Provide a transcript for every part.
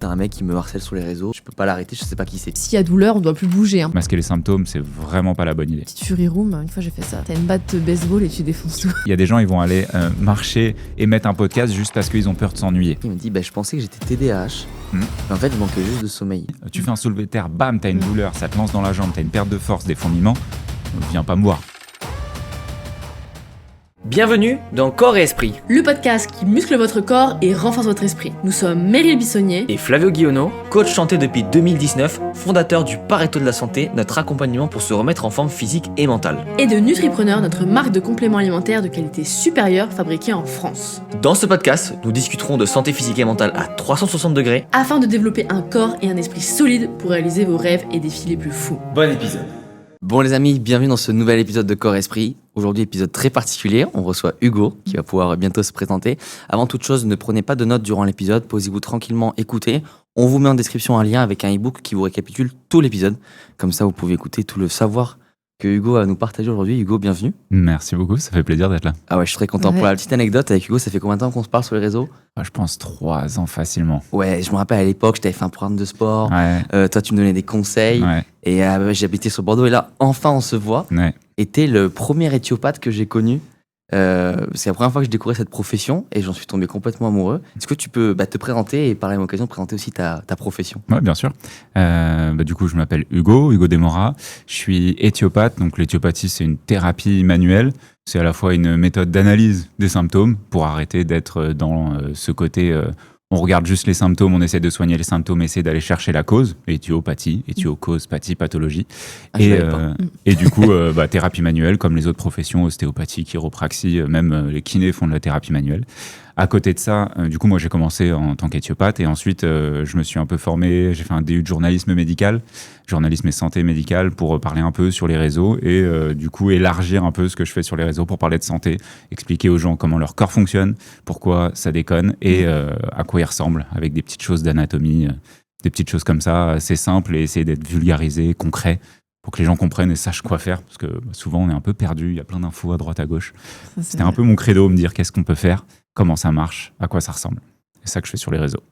T'as un mec qui me harcèle sur les réseaux, je peux pas l'arrêter, je sais pas qui c'est. S'il y a douleur, on doit plus bouger. Masquer les symptômes, c'est vraiment pas la bonne idée. Petite Fury Room, une fois j'ai fait ça. T'as une batte de baseball et tu défonces tout. Il y a des gens, ils vont aller marcher et mettre un podcast juste parce qu'ils ont peur de s'ennuyer. Il me dit, je pensais que j'étais TDAH, mais en fait, je manquais juste de sommeil. Tu fais un soulevé de terre, bam, t'as une douleur, ça te lance dans la jambe, t'as une perte de force, des fourmillements, viens pas me voir. Bienvenue dans Corps et Esprit Le podcast qui muscle votre corps et renforce votre esprit. Nous sommes Meryl Bissonnier et Flavio Guillonneau, coach santé depuis 2019, fondateur du Pareto de la santé, notre accompagnement pour se remettre en forme physique et mentale. et de Nutripreneur, notre marque de compléments alimentaires de qualité supérieure fabriquée en France. Dans ce podcast, nous discuterons de santé physique et mentale à 360 degrés. Afin de développer un corps et un esprit solides pour réaliser vos rêves et défis les plus fous. Bon épisode. Bon les amis, bienvenue dans ce nouvel épisode de Corps Esprit. Aujourd'hui, épisode très particulier, on reçoit Hugo qui va pouvoir bientôt se présenter. Avant toute chose, ne prenez pas de notes durant l'épisode, posez-vous tranquillement, écoutez. On vous met en description un lien avec un e-book qui vous récapitule tout l'épisode. Comme ça, vous pouvez écouter tout le savoir que Hugo va nous partager aujourd'hui. Hugo, bienvenue. Merci beaucoup, ça fait plaisir d'être là. Ah ouais, je suis très content. Ouais. Pour la petite anecdote, avec Hugo, ça fait combien de temps qu'on se parle sur les réseaux ? Je pense 3 ans facilement. Ouais, je me rappelle à l'époque, je t'avais fait un programme de sport. Ouais, Toi, tu me donnais des conseils. ouais, Et j'habitais sur Bordeaux. Et là, enfin, on se voit. ouais. Et t'es le premier éthiopathe que j'ai connu. C'est la première fois que je découvrais cette profession et j'en suis tombé complètement amoureux. Est-ce que tu peux te présenter et par la même occasion présenter aussi ta profession ? Ouais, bien sûr. Du coup, je m'appelle Hugo Demora. Je suis éthiopathe. Donc, l'éthiopathie, c'est une thérapie manuelle. C'est à la fois une méthode d'analyse des symptômes pour arrêter d'être dans ce côté. On regarde juste les symptômes, on essaie de soigner les symptômes, essaie d'aller chercher la cause. Éthiopathie, éthiocause, pathologie. Je savais pas. Et du coup, thérapie manuelle, comme les autres professions, ostéopathie, chiropraxie, même les kinés font de la thérapie manuelle. À côté de ça, du coup, moi, j'ai commencé en tant qu'éthiopathe et ensuite, je me suis un peu formé. J'ai fait un DU de journalisme médical, journalisme et santé médicale pour parler un peu sur les réseaux et du coup, élargir un peu ce que je fais sur les réseaux pour parler de santé, expliquer aux gens comment leur corps fonctionne, pourquoi ça déconne et à quoi il ressemble avec des petites choses d'anatomie, des petites choses comme ça, assez simples et essayer d'être vulgarisé, concret pour que les gens comprennent et sachent quoi faire parce que souvent, on est un peu perdu, il y a plein d'infos à droite à gauche. C'était un peu mon credo, me dire qu'est-ce qu'on peut faire, comment ça marche, à quoi ça ressemble. C'est ça que je fais sur les réseaux.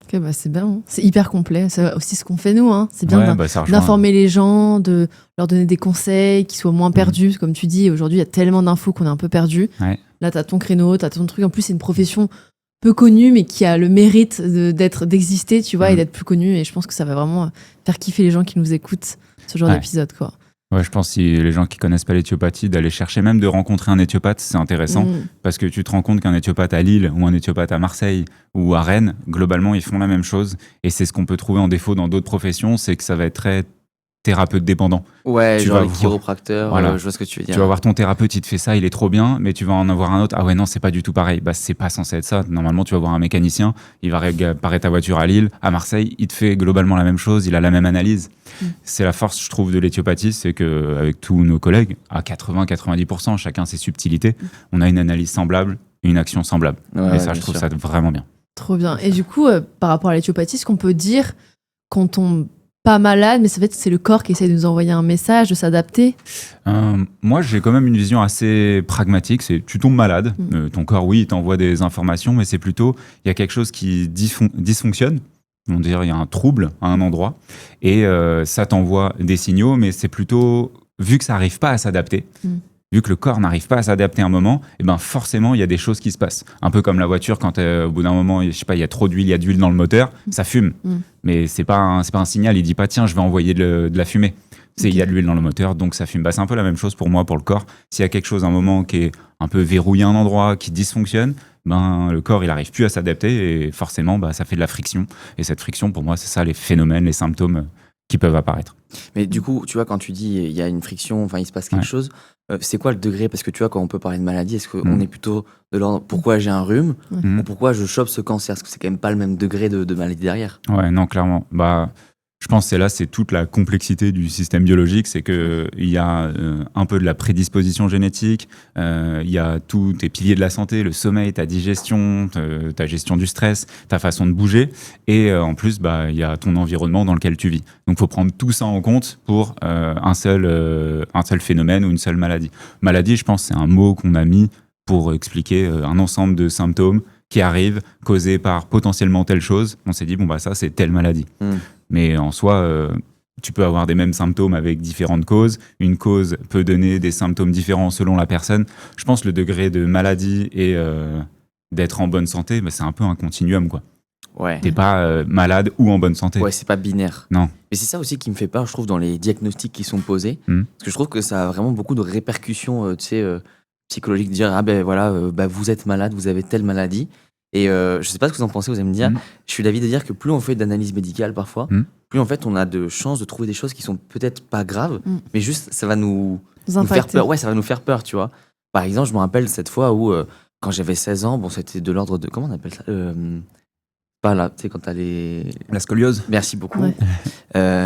Ok, c'est bien, hein. C'est hyper complet. C'est aussi ce qu'on fait nous. Hein. C'est bien Ça rejoint. d'informer les gens, de leur donner des conseils, qu'ils soient moins perdus. Comme tu dis, aujourd'hui, il y a tellement d'infos qu'on est un peu perdu. Ouais. Là, tu as ton créneau, tu as ton truc. En plus, c'est une profession peu connue, mais qui a le mérite d'exister, tu vois, et d'être plus connue. Et je pense que ça va vraiment faire kiffer les gens qui nous écoutent, ce genre d'épisode, quoi. Ouais, je pense si les gens qui connaissent pas l'éthiopathie, d'aller chercher, même de rencontrer un éthiopathe, c'est intéressant parce que tu te rends compte qu'un éthiopathe à Lille ou un éthiopathe à Marseille ou à Rennes, globalement, ils font la même chose. Et c'est ce qu'on peut trouver en défaut dans d'autres professions, c'est que ça va être très thérapeute dépendant. Ouais, Tu genre vas les voir- chiropracteurs, Voilà. je vois ce que tu veux dire. Tu vas voir ton thérapeute, il te fait ça, il est trop bien, mais tu vas en avoir un autre. Ah ouais, non, c'est pas du tout pareil. C'est pas censé être ça. Normalement, tu vas voir un mécanicien, il va réparer ta voiture à Lille, à Marseille, il te fait globalement la même chose, il a la même analyse. C'est la force, je trouve, de l'éthiopathie, c'est qu'avec tous nos collègues, à 80-90%, chacun ses subtilités, on a une analyse semblable et une action semblable. Ouais, et ça, bien je trouve sûr. ça vraiment bien. Trop bien. Et du coup, par rapport à l'éthiopathie, ce qu'on peut dire quand on tombe pas malade, mais ça fait que c'est le corps qui essaie de nous envoyer un message, de s'adapter. Moi, j'ai quand même une vision assez pragmatique. C'est tu tombes malade, ton corps, oui, il t'envoie des informations, mais c'est plutôt il y a quelque chose qui dysfonctionne. On dirait il y a un trouble à un endroit et ça t'envoie des signaux, mais c'est plutôt vu que ça n'arrive pas à s'adapter. Vu que le corps n'arrive pas à s'adapter à un moment, et ben forcément, il y a des choses qui se passent. Un peu comme la voiture, quand au bout d'un moment, je sais pas, il y a trop d'huile, il y a d'huile dans le moteur, ça fume. Mais c'est pas un signal, il dit pas tiens, je vais envoyer de la fumée. Il y a de l'huile dans le moteur, donc ça fume. C'est un peu la même chose pour moi, pour le corps. S'il y a quelque chose à un moment qui est un peu verrouillé à un endroit, qui dysfonctionne, le corps, il n'arrive plus à s'adapter et forcément, ça fait de la friction. Et cette friction, pour moi, c'est ça les phénomènes, les symptômes qui peuvent apparaître. Mais du coup, tu vois, quand tu dis il y a une friction, enfin il se passe quelque chose, c'est quoi le degré ? Parce que tu vois, quand on peut parler de maladie, est-ce qu'on est plutôt de l'ordre pourquoi j'ai un rhume ou pourquoi je chope ce cancer ? Parce que c'est quand même pas le même degré de maladie derrière. Ouais, non, clairement. Je pense que c'est toute la complexité du système biologique, c'est qu'il y a un peu de la prédisposition génétique, il y a tous tes piliers de la santé, le sommeil, ta digestion, ta gestion du stress, ta façon de bouger, et en plus, il y a ton environnement dans lequel tu vis. Donc, il faut prendre tout ça en compte pour un seul phénomène ou une seule maladie. Maladie, je pense, c'est un mot qu'on a mis pour expliquer un ensemble de symptômes qui arrive, causée par potentiellement telle chose. On s'est dit, bon, bah ça, c'est telle maladie. Mais en soi, tu peux avoir des mêmes symptômes avec différentes causes. Une cause peut donner des symptômes différents selon la personne. Je pense que le degré de maladie et d'être en bonne santé, bah, c'est un peu un continuum, quoi. Ouais. T'es pas malade ou en bonne santé. Ouais, c'est pas binaire. Non. Mais c'est ça aussi qui me fait peur, je trouve, dans les diagnostics qui sont posés. Parce que je trouve que ça a vraiment beaucoup de répercussions, psychologiques. Dire, ah ben voilà, vous êtes malade, vous avez telle maladie. Et je sais pas ce que vous en pensez, vous allez me dire. Je suis d'avis de dire que plus on fait d'analyse médicale parfois, plus en fait on a de chances de trouver des choses qui sont peut-être pas graves, mais juste ça va nous faire peur. Ouais, ça va nous faire peur, tu vois. Par exemple, je me rappelle cette fois où, quand j'avais 16 ans, bon, c'était de l'ordre de. Comment on appelle ça Pas là, tu sais, quand t'as les. La scoliose. Merci beaucoup. Ouais.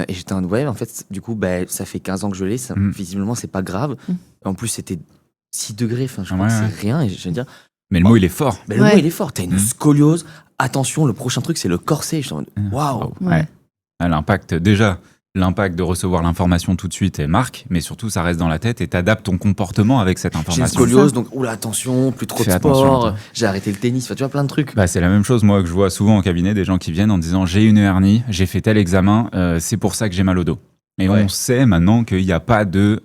Et j'étais en en fait, du coup, ça fait 15 ans que je l'ai, visiblement, c'est pas grave. En plus, c'était 6 degrés, enfin, je crois que c'est rien, et je veux dire. Mais le mot, il est fort. Mais le mot, il est fort. T'as une scoliose. Attention, le prochain truc, c'est le corset. Je suis en mode, waouh. Ouais. L'impact de recevoir l'information tout de suite est marque, mais surtout, ça reste dans la tête et t'adaptes ton comportement avec cette J'ai une information. scoliose, donc oula, attention, plus trop de Fais attention, sport. toi. J'ai arrêté le tennis. Enfin, tu vois, plein de trucs. Bah, c'est la même chose, moi, que je vois souvent en cabinet, des gens qui viennent en disant j'ai une hernie, j'ai fait tel examen, c'est pour ça que j'ai mal au dos. Et on sait maintenant qu'il n'y a pas de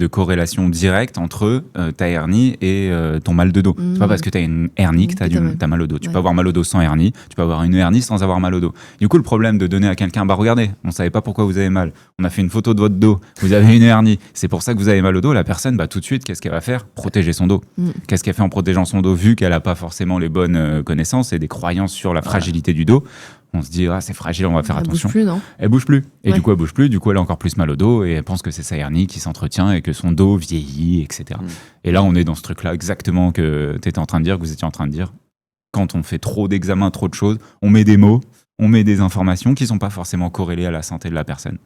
corrélation directe entre ta hernie et ton mal de dos. C'est pas parce que tu as une hernie que tu as mal au dos. Tu peux avoir mal au dos sans hernie, tu peux avoir une hernie sans avoir mal au dos. Du coup, le problème de donner à quelqu'un, bah regardez, on savait pas pourquoi vous avez mal, on a fait une photo de votre dos, vous avez une hernie, c'est pour ça que vous avez mal au dos, la personne, bah tout de suite, qu'est-ce qu'elle va faire ? Protéger son dos. Qu'est-ce qu'elle fait en protégeant son dos, vu qu'elle n'a pas forcément les bonnes connaissances et des croyances sur la fragilité du dos ? On se dit, ah, c'est fragile, on va faire attention. Elle bouge plus, non ? Elle bouge plus. Et du coup, elle bouge plus. Du coup, elle a encore plus mal au dos et elle pense que c'est sa hernie qui s'entretient et que son dos vieillit, etc. Et là, on est dans ce truc-là exactement que tu étais en train de dire, que vous étiez en train de dire. Quand on fait trop d'examens, trop de choses, on met des mots, on met des informations qui sont pas forcément corrélées à la santé de la personne.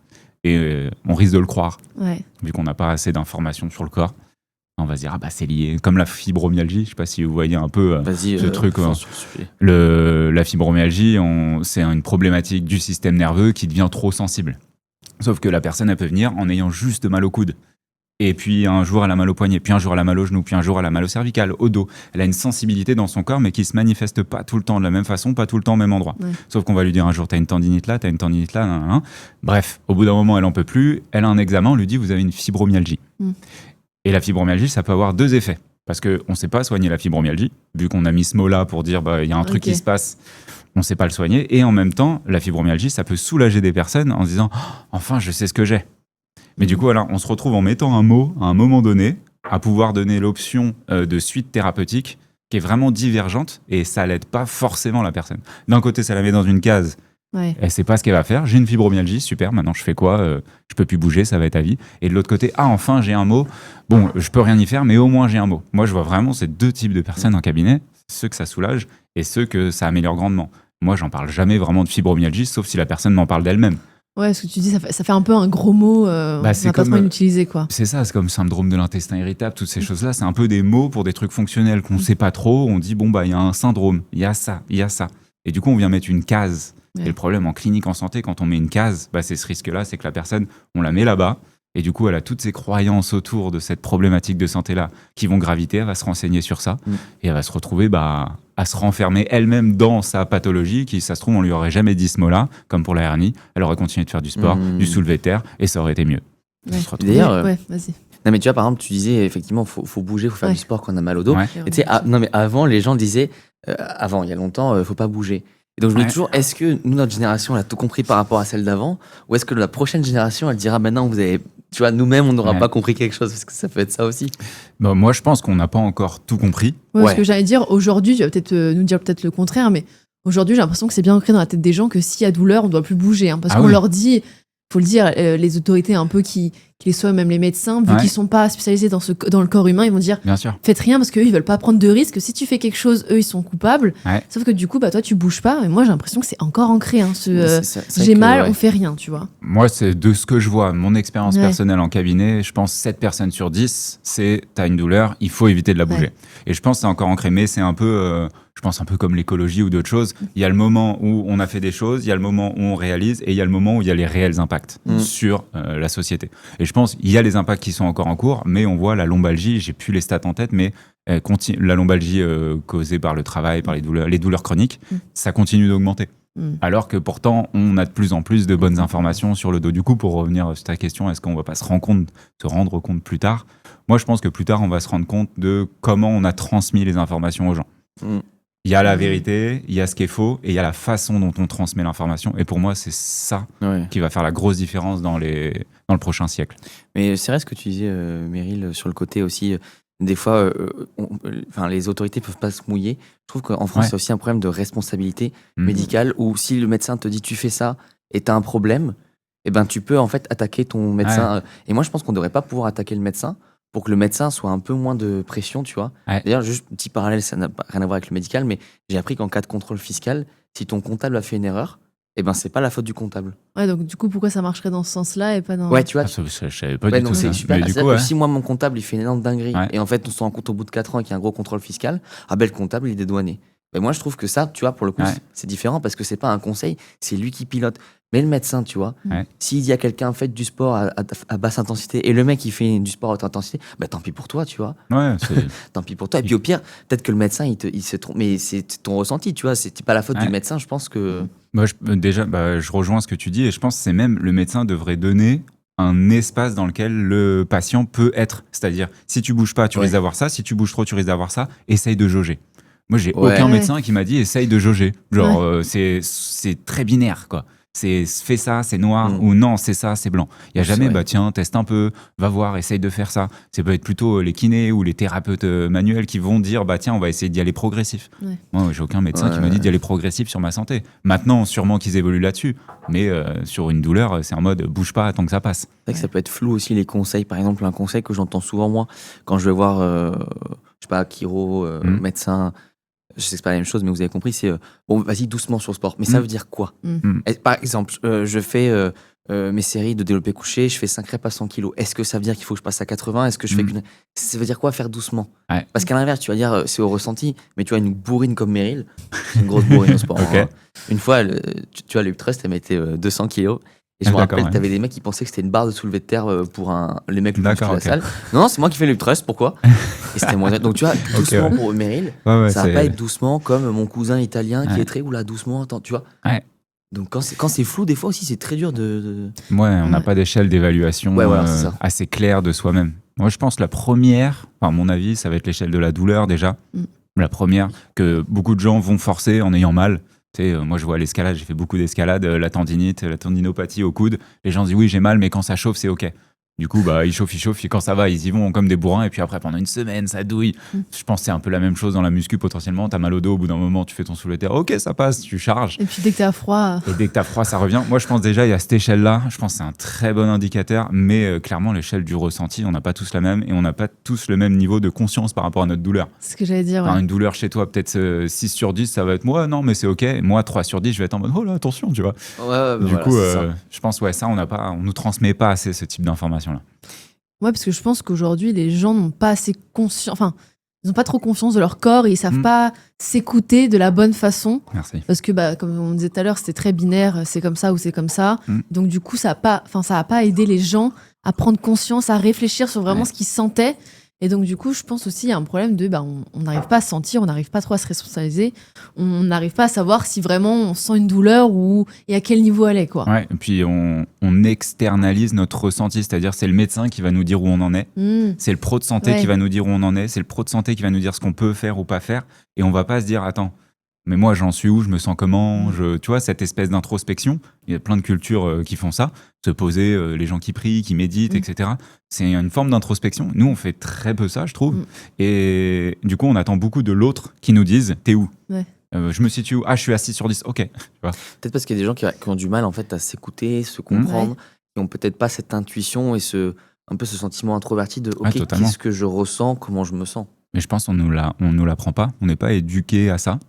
Et on risque de le croire, vu qu'on n'a pas assez d'informations sur le corps. On va se dire, ah bah c'est lié, comme la fibromyalgie, je sais pas si vous voyez un peu ce truc. La fibromyalgie, c'est une problématique du système nerveux qui devient trop sensible. Sauf que la personne, elle peut venir en ayant juste mal au coude. Et puis un jour, elle a mal au poignet, puis un jour, elle a mal au genou, puis un jour, elle a mal au cervical, au dos. Elle a une sensibilité dans son corps, mais qui se manifeste pas tout le temps de la même façon, pas tout le temps au même endroit. Sauf qu'on va lui dire un jour, t'as une tendinite là, nan. Bref, au bout d'un moment, elle en peut plus. Elle a un examen, on lui dit, vous avez une fibromyalgie. Et la fibromyalgie, ça peut avoir deux effets. Parce qu'on ne sait pas soigner la fibromyalgie, vu qu'on a mis ce mot-là pour dire il y a un truc qui se passe, on ne sait pas le soigner. Et en même temps, la fibromyalgie, ça peut soulager des personnes en se disant enfin, je sais ce que j'ai. Mais du coup, voilà, on se retrouve en mettant un mot à un moment donné, à pouvoir donner l'option de suite thérapeutique qui est vraiment divergente et ça l'aide pas forcément la personne. D'un côté, ça la met dans une case. Elle sait pas ce qu'elle va faire. J'ai une fibromyalgie, super, maintenant je fais quoi ? Je peux plus bouger, ça va être à vie. Et de l'autre côté, enfin j'ai un mot. Bon, je peux rien y faire, mais au moins j'ai un mot. Moi, je vois vraiment ces deux types de personnes en cabinet, ceux que ça soulage et ceux que ça améliore grandement. Moi, j'en parle jamais vraiment de fibromyalgie, sauf si la personne m'en parle d'elle-même. Ouais, ce que tu dis, ça fait un peu un gros mot, on n'a pas trop utilisé, quoi. C'est ça, c'est comme syndrome de l'intestin irritable, toutes ces choses-là, c'est un peu des mots pour des trucs fonctionnels qu'on sait pas trop. On dit, bon, bah, il y a un syndrome, il y a ça. Et du coup, on vient mettre une case. Et le problème en clinique, en santé, quand on met une case, c'est ce risque-là, c'est que la personne, on la met là-bas, et du coup, elle a toutes ses croyances autour de cette problématique de santé-là qui vont graviter, elle va se renseigner sur ça, et elle va se retrouver à se renfermer elle-même dans sa pathologie, qui, ça se trouve, on lui aurait jamais dit ce mot-là, comme pour la hernie, elle aurait continué de faire du sport, du soulevé de terre, et ça aurait été mieux. D'ailleurs, vas-y. Non mais tu vois, par exemple, tu disais effectivement, faut bouger, faut faire du sport quand on a mal au dos. Et tu sais, non mais avant, les gens disaient, avant, il y a longtemps, faut pas bouger. Et donc je me dis toujours, est-ce que nous, notre génération, elle a tout compris par rapport à celle d'avant, ou est-ce que la prochaine génération, elle dira, maintenant, vous avez, tu vois, nous-mêmes, on n'aura pas compris quelque chose, parce que ça peut être ça aussi. Moi, je pense qu'on n'a pas encore tout compris. Ce que j'allais dire, aujourd'hui, tu vas peut-être nous dire peut-être le contraire, mais aujourd'hui, j'ai l'impression que c'est bien ancré dans la tête des gens que s'il y a douleur, on doit plus bouger, parce qu'on leur dit. Faut le dire, les autorités un peu qui les soient, même les médecins, vu qu'ils sont pas spécialisés dans le corps humain, ils vont dire faites rien parce qu'eux ils veulent pas prendre de risques. Si tu fais quelque chose, eux ils sont coupables. Sauf que du coup, toi tu bouges pas. Et moi j'ai l'impression que c'est encore ancré. J'ai mal, on fait rien, tu vois. Moi, c'est de ce que je vois, mon expérience personnelle en cabinet, je pense 7 personnes sur 10, c'est t'as une douleur, il faut éviter de la bouger. Et je pense que c'est encore ancré, mais c'est un peu. Je pense un peu comme l'écologie ou d'autres choses. Il y a le moment où on a fait des choses, il y a le moment où on réalise et il y a le moment où il y a les réels impacts sur la société. Et je pense qu'il y a les impacts qui sont encore en cours, mais on voit la lombalgie, j'ai plus les stats en tête, mais la lombalgie causée par le travail, par les douleurs chroniques, ça continue d'augmenter. Alors que pourtant, on a de plus en plus de bonnes informations sur le dos. Du coup, pour revenir sur ta question, est-ce qu'on ne va pas se rendre compte plus tard ? Moi, je pense que plus tard, on va se rendre compte de comment on a transmis les informations aux gens. Il y a la vérité, il y a ce qui est faux, et il y a la façon dont on transmet l'information. Et pour moi, c'est ça qui va faire la grosse différence dans le prochain siècle. Mais c'est vrai ce que tu disais, Meryl, sur le côté aussi... Des fois, les autorités peuvent pas se mouiller. Je trouve qu'en France, il y a aussi un problème de responsabilité médicale où si le médecin te dit tu fais ça et tu as un problème, eh ben, tu peux en fait attaquer ton médecin. Et moi, je pense qu'on devrait pas pouvoir attaquer le médecin pour que le médecin soit un peu moins de pression, tu vois. D'ailleurs, juste petit parallèle, ça n'a rien à voir avec le médical, mais j'ai appris qu'en cas de contrôle fiscal, si ton comptable a fait une erreur, eh ben, c'est pas la faute du comptable. Ouais, donc du coup, pourquoi ça marcherait dans ce sens-là et pas dans... Ouais, tu vois. Je savais pas du tout c'est ça. super. Mais du C'est-à-dire coup, que si moi, mon comptable, il fait une énorme dinguerie, et en fait, on se rend compte au bout de 4 ans qu'il y a un gros contrôle fiscal, le comptable, il est dédouané. Mais moi, je trouve que ça, tu vois, pour le coup, c'est différent parce que c'est pas un conseil, c'est lui qui pilote. Mais le médecin, tu vois, s'il dit à quelqu'un, faites du sport à basse intensité, et le mec, il fait du sport à haute intensité, tant pis pour toi, tu vois. Tant pis pour toi. Et puis au pire, peut-être que le médecin, il se trompe. Mais c'est ton ressenti, tu vois, c'est pas la faute du médecin, je pense que... Moi, je rejoins ce que tu dis, et je pense que c'est même le médecin devrait donner un espace dans lequel le patient peut être. C'est-à-dire, si tu bouges pas, tu risques d'avoir ça. Si tu bouges trop, tu risques d'avoir ça. Essaye de jauger. Moi, j'ai aucun médecin qui m'a dit essaye de jauger. Genre, c'est très binaire, quoi. C'est fais ça, c'est noir, ou non, c'est ça, c'est blanc. Il n'y a jamais, tiens, teste un peu, va voir, essaye de faire ça. Ça peut être plutôt les kinés ou les thérapeutes manuels qui vont dire, tiens, on va essayer d'y aller progressif. Moi, j'ai aucun médecin qui m'a dit d'y aller progressif sur ma santé. Maintenant, sûrement qu'ils évoluent là-dessus, mais sur une douleur, c'est en mode bouge pas tant que ça passe. C'est vrai que ça peut être flou aussi, les conseils. Par exemple, un conseil que j'entends souvent, moi, quand je vais voir, je sais pas, chiro, médecin... Je sais que c'est pas la même chose, mais vous avez compris, c'est bon, vas-y doucement sur le sport. Mais ça veut dire quoi ? Par exemple, je fais mes séries de développé couché, je fais 5 reps à 100 kilos. Est-ce que ça veut dire qu'il faut que je passe à 80 ? Est-ce que je fais qu'une... Ça veut dire quoi faire doucement ? Parce qu'à l'inverse, tu vas dire c'est au ressenti, mais tu vois, une bourrine comme Meryl, une grosse bourrine au sport. Une fois, tu vois, le hip thrust, elle mettait 200 kilos. Et je me rappelle, t'avais des mecs qui pensaient que c'était une barre de soulevé de terre pour les mecs de la salle. Non, c'est moi qui fais le hip thrust, pourquoi ? Et c'était moins. Donc tu vois, doucement pour Meryl, ça va pas être doucement comme mon cousin italien qui est très oula, doucement, attends, tu vois. Donc quand c'est flou, des fois aussi, c'est très dur de. On n'a pas d'échelle d'évaluation assez claire de soi-même. Moi, je pense la première, à mon avis, ça va être l'échelle de la douleur déjà. La première, que beaucoup de gens vont forcer en ayant mal. Moi, je vois l'escalade, j'ai fait beaucoup d'escalade, la tendinite, la tendinopathie au coude. Les gens disent oui, j'ai mal, mais quand ça chauffe, c'est OK. Du coup, ils chauffent, et quand ça va, ils y vont comme des bourrins, et puis après, pendant une semaine, ça douille. Je pense que c'est un peu la même chose dans la muscu, potentiellement. T'as mal au dos, au bout d'un moment, tu fais ton soulevé de terre, OK, ça passe, tu charges. Et puis dès que t'as froid... Et dès que t'as froid, ça revient. Moi, je pense déjà, il y a cette échelle-là, je pense que c'est un très bon indicateur, mais clairement, l'échelle du ressenti, on n'a pas tous la même, et on n'a pas tous le même niveau de conscience par rapport à notre douleur. C'est ce que j'allais dire, Une douleur chez toi, peut-être 6 sur 10, ça va être moi, non, mais c'est OK. Moi, 3 sur 10, je vais être en mode, oh là, attention, tu vois. Du coup, je pense, ça, on nous transmet pas assez ce type d'informations-là. Ouais, parce que je pense qu'aujourd'hui, les gens n'ont pas assez conscience... Enfin, ils n'ont pas trop confiance de leur corps et ils savent pas s'écouter de la bonne façon. Merci. Parce que, comme on disait tout à l'heure, c'était très binaire, c'est comme ça ou c'est comme ça. Donc du coup, ça a pas aidé les gens à prendre conscience, à réfléchir sur vraiment ce qu'ils sentaient. Et donc du coup, je pense aussi il y a un problème de on n'arrive pas à sentir, on n'arrive pas trop à se responsabiliser, on n'arrive pas à savoir si vraiment on sent une douleur et à quel niveau elle est, quoi. Ouais, et puis on externalise notre ressenti, c'est-à-dire c'est le médecin qui va nous dire où on en est, c'est le pro de santé qui va nous dire où on en est, c'est le pro de santé qui va nous dire ce qu'on peut faire ou pas faire, et on va pas se dire attends, mais moi j'en suis où, je me sens comment, tu vois, cette espèce d'introspection. Il y a plein de cultures qui font ça, se poser, les gens qui prient, qui méditent, etc. C'est une forme d'introspection. Nous, on fait très peu ça, je trouve. Et du coup, on attend beaucoup de l'autre qui nous dise t'es où ? Je me situe où ? Je suis à 6 sur 10, OK. Tu vois. Peut-être parce qu'il y a des gens qui ont du mal en fait à s'écouter, se comprendre, qui n'ont peut-être pas cette intuition et un peu ce sentiment introverti de OK, qu'est-ce que je ressens, comment je me sens. Mais je pense qu'on nous l'apprend pas, on n'est pas éduqué à ça.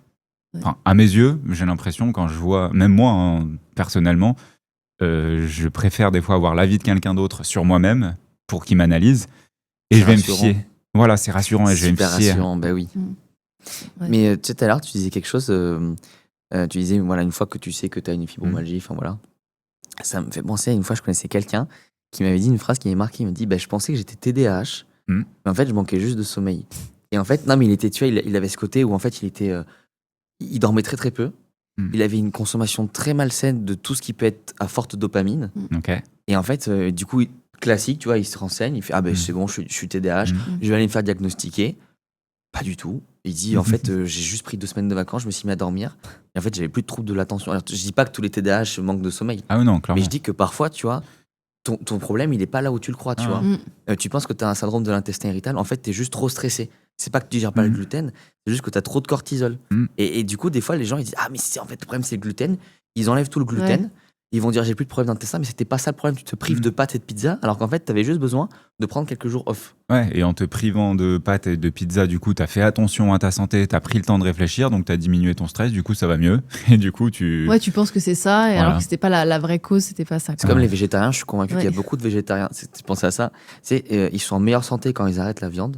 Enfin, à mes yeux, j'ai l'impression, quand je vois, même moi, personnellement, je préfère des fois avoir l'avis de quelqu'un d'autre sur moi-même pour qu'il m'analyse et je vais me fier. Voilà, c'est rassurant et je vais me fier. Super rassurant, oui. Mais tout à l'heure, tu disais quelque chose, tu disais, voilà, une fois que tu sais que tu as une fibromyalgie, voilà. Ça me fait penser à une fois, je connaissais quelqu'un qui m'avait dit une phrase qui m'avait marqué, il me dit, je pensais que j'étais TDAH, mais en fait, je manquais juste de sommeil. Et en fait, non, mais il était, tu vois, il avait ce côté où en fait, il dormait très très peu. Il avait une consommation très malsaine de tout ce qui peut être à forte dopamine. Ok. Et en fait, du coup, classique, tu vois, il se renseigne, il fait c'est bon, je suis TDAH, je vais aller me faire diagnostiquer. Pas du tout. Il dit en fait, j'ai juste pris 2 semaines de vacances, je me suis mis à dormir. Et en fait, j'avais plus de troubles de l'attention. Alors, je dis pas que tous les TDAH manquent de sommeil. Ah non, clairement. Mais je dis que parfois, tu vois, ton problème, il est pas là où tu le crois, tu vois. Tu penses que tu as un syndrome de l'intestin irritable, en fait, tu es juste trop stressé. C'est pas que tu digères pas le gluten, c'est juste que tu as trop de cortisol. Et du coup, des fois, les gens, ils disent ah, mais en fait, le problème, c'est le gluten. Ils enlèvent tout le gluten. Ouais. Ils vont dire j'ai plus de problème d'intestin, mais c'était pas ça le problème. Tu te prives de pâtes et de pizza, alors qu'en fait, tu avais juste besoin de prendre quelques jours off. Ouais, et en te privant de pâtes et de pizza, du coup, tu as fait attention à ta santé, tu as pris le temps de réfléchir, donc tu as diminué ton stress, du coup, ça va mieux. Et du coup, tu penses que c'est ça, et alors que c'était pas la vraie cause, c'était pas ça. C'est comme les végétariens, je suis convaincu qu'il y a beaucoup de végétariens. Tu penses à ça, ils sont en meilleure santé quand ils arrêtent la viande.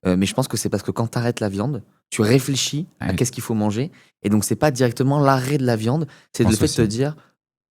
Mais je pense que c'est parce que quand tu arrêtes la viande, tu réfléchis à qu'est-ce qu'il faut manger. Et donc, c'est pas directement l'arrêt de la viande, c'est le fait de te dire